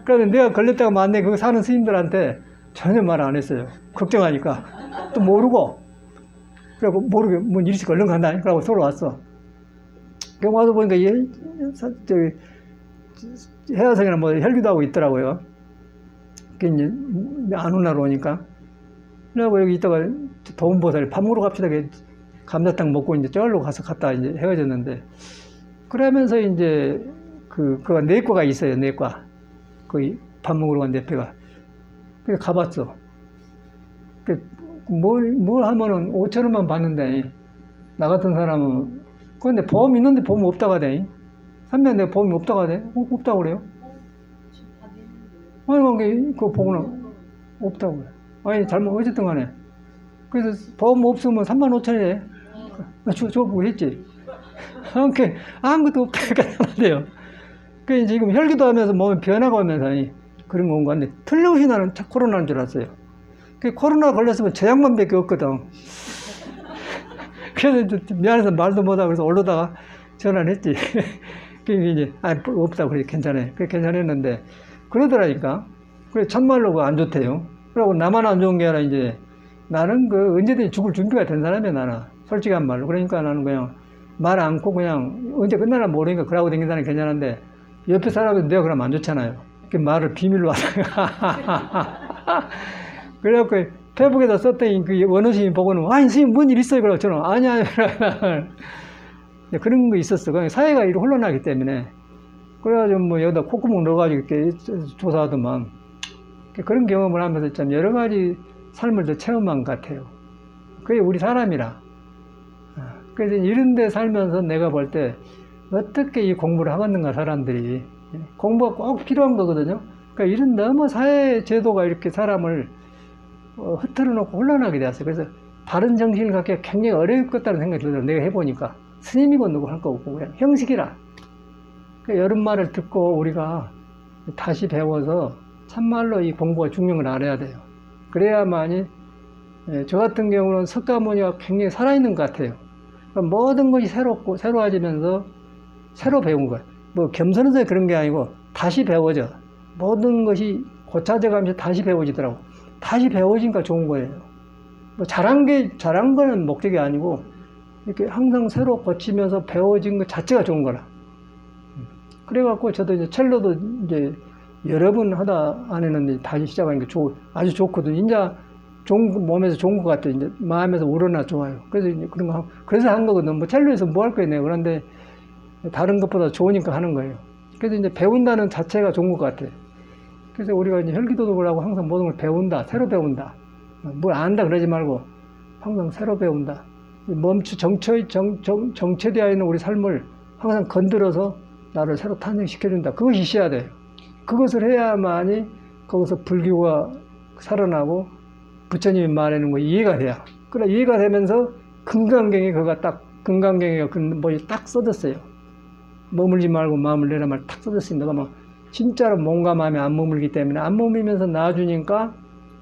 그래서 내가 걸렸다고 만나게 그 사는 스님들한테 전혀 말 안 했어요. 걱정하니까. 또 모르고. 그래갖고 모르게 뭔 일이 있을까 얼른 간다. 그러고 서로 왔어. 그럼 와서 보니까 해화성이나 뭐 혈기도 하고 있더라고요. 그 이제 안 오나로 오니까. 그래갖고 여기 있다가 도움보살 밥 먹으러 갑시다. 감자탕 먹고 이제 저기로 가서 갔다 이제 헤어졌는데. 그러면서 이제 그가 내과가 있어요. 내과. 그 밥 먹으러 간 내과가. 그래서 가봤어. 뭘 하면은 5,000원만 받는데, 나 같은 사람은. 그런데 보험 있는데 보험 없다고 하대. 3년 내가 보험이 없다고 하대. 없다고 그래요? 아니, 그 보험은 없다고 그래. 아니, 잘못, 어쨌든 간에. 그래서 보험 없으면 35,000원에 줘보고 했지. 아무것도 없다니까 하는데요. 그 지금 혈기도 하면서 몸에 변화가 오면서 그런 건가 근데 틀림없이 나는 코로나인 줄 알았어요. 그 코로나 걸렸으면 저 양반밖에 없거든. 그래서 미안해서 말도 못하고 그래서 올라다가 전화를 했지. 그게 이제 없다고 그래 괜찮아요. 그래 괜찮았는데 그러더라니까. 그래 참말로 안 좋대요. 그러고 나만 안 좋은 게 아니라 이제 나는 언제든지 죽을 준비가 된 사람이야 나는. 솔직한 말로. 그러니까 나는 그냥 말 않고 그냥 언제 끝나나 모르니까 그러고 다닌다는 게 괜찮은데 옆에 사람은 내가 그러면 안 좋잖아요. 그 말을 비밀로 하다가 그래갖고 페북에다 썼더니 그 원어스님 보고는 스님 뭔 일 있어요? 그러고 저는 아니야. 그런 거 있었어. 그냥 사회가 이렇게 혼란하기 때문에. 그래가지고 뭐 여기다 콧구멍 넣어가지고 이렇게 조사하더만. 그런 경험을 하면서 참 여러 가지 삶을 더 체험한 것 같아요. 그게 우리 사람이라. 그래서 이런 데 살면서 내가 볼 때 어떻게 이 공부를 하겠는가 사람들이. 공부가 꼭 필요한 거거든요. 그러니까 이런 너무 사회 제도가 이렇게 사람을 흐트러놓고 혼란하게 되었어요. 그래서 바른 정신을 갖기가 굉장히 어렵겠다는 생각이 들어요. 내가 해보니까. 스님이고 누구 할 거 없고 그냥 형식이라. 그러니까 여름말을 듣고 우리가 다시 배워서 참말로 이 공부가 중요한 걸 알아야 돼요. 그래야만이 저 같은 경우는 석가모니가 굉장히 살아있는 것 같아요. 그러니까 모든 것이 새롭고 새로워지면서 새로 배운 거예요. 뭐 겸손해서 그런 게 아니고 다시 배워져. 모든 것이 고쳐져 가면서 다시 배워지더라고. 다시 배워지니까 좋은 거예요. 뭐 잘한 거는 목적이 아니고 이렇게 항상 새로 고치면서 배워진 것 자체가 좋은 거라. 그래갖고 저도 이제 첼로도 이제 여러 번 하다 안에는 다시 시작하니까 아주 좋거든요. 이제 몸에서 좋은 것 같아요. 이제 마음에서 우러나 좋아요. 그래서 이제 그런 거 그래서 한 거거든요. 뭐 첼로에서 뭐 할 거예요. 그런데 다른 것보다 좋으니까 하는 거예요. 그래서 이제 배운다는 자체가 좋은 것 같아요. 그래서 우리가 이제 혈기도덕을 하고 항상 모든 걸 배운다, 새로 배운다. 뭘 안다 그러지 말고 항상 새로 배운다. 정체되어 있는 우리 삶을 항상 건드려서 나를 새로 탄생시켜준다. 그것이 있어야 돼요. 그것을 해야만이 거기서 불교가 살아나고 부처님이 말하는 거 이해가 돼요. 그래 이해가 되면서 금강경에 그가 딱 금강경에 그 뭐지 딱 써졌어요. 머물지 말고 마음을 내라 말 딱 써졌습니다. 그러면 진짜로 몸과 마음이 안 머물기 때문에 안 머물면서 나아주니까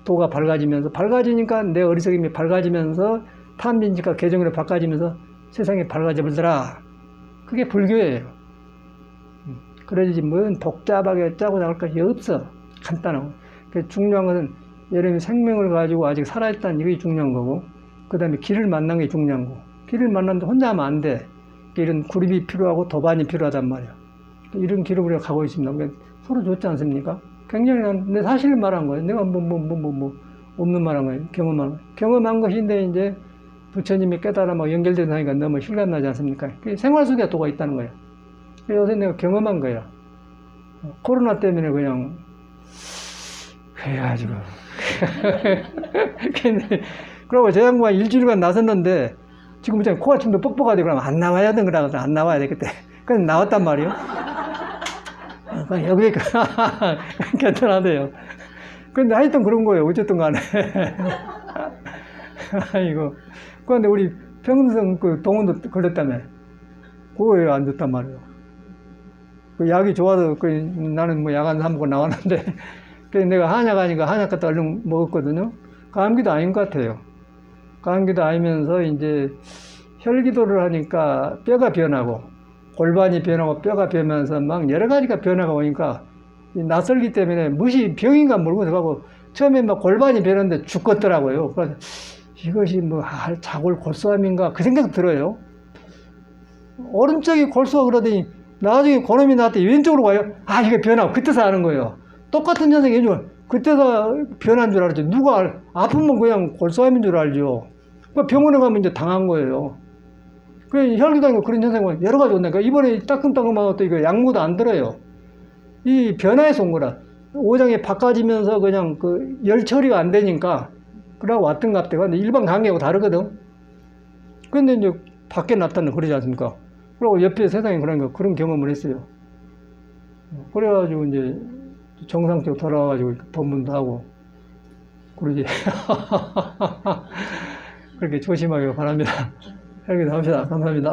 도가 밝아지니까 내 어리석임이 밝아지면서 탐진지가 개정으로 바꿔지면서 세상이 밝아져 버리더라. 그게 불교예요. 그러지 뭐 복잡하게 짜고 나갈 것이 없어. 간단하고. 중요한 것은 여러분이 생명을 가지고 아직 살아있다는 이게 중요한 거고, 그 다음에 길을 만난 게 중요한 거고, 길을 만났는데 혼자 하면 안 돼. 이런 그룹이 필요하고 도반이 필요하단 말이야. 이런 길을 우리가 가고 있습니다. 서로 좋지 않습니까? 굉장히 내 사실을 말한 거예요. 내가 없는 말한 거예요. 경험한 것인데 이제 부처님이 깨달아 막 연결되는 하니까 너무 실감나지 않습니까? 생활 속에 도가 있다는 거예요. 요새 내가 경험한 거야. 코로나 때문에 그냥 그래가지고 근데 그러고 저 양반 일주일간 나섰는데 지금 이제 코가 좀 더 뻑뻑하대. 그러면 안 나와야 돼. 그러고 안 나와야 돼. 그때 그래서 나왔단 말이에요. 여기 괜찮하대요. 근데 하여튼 그런 거예요. 어쨌든 간에 아이고. 그런데 우리 평생 그 동원도 걸렸다며. 그거에 안 좋단 말이에요. 그 약이 좋아서 나는 뭐 약 안 사 먹고 나왔는데 그래서 내가 한약 하니까 한약 갖다 얼른 먹었거든요. 감기도 아닌 것 같아요. 감기도 아니면서 이제 혈기도를 하니까 뼈가 변하고 골반이 변하고 뼈가 변하면서 막 여러 가지가 변화가 오니까 낯설기 때문에 무시 병인가 모르고 들어가고 처음에 막 골반이 변했는데 죽겠더라고요. 그래서 이것이 뭐 자골 골수암인가 그 생각 들어요. 오른쪽이 골수가 그러더니 나중에 고놈이 나한테 왼쪽으로 와요. 이게 변하고 그때서 아는 거예요. 똑같은 현상이 그때서 변한 줄 알았죠. 누가 아프면 그냥 골수암인 줄 알죠. 병원에 가면 이제 당한 거예요. 혈기도 그런 현상이 여러 가지 온다니까. 이번에 따끔따끔하고 또 이거 약물도 안 들어요. 이 변화에서 온 거라. 오장이 바꿔지면서 그냥 그 열 처리가 안 되니까 그러고 왔던 것 같아요. 근데 일반 감기하고 다르거든. 근데 이제 밖에 나타나는 그러지 않습니까? 그리고 옆에 세상에 그런 경험을 했어요. 그래가지고 이제 정상적으로 돌아와가지고 법문도 하고 그러지. 그렇게 조심하기 바랍니다. 혈기도 합시다. 감사합니다.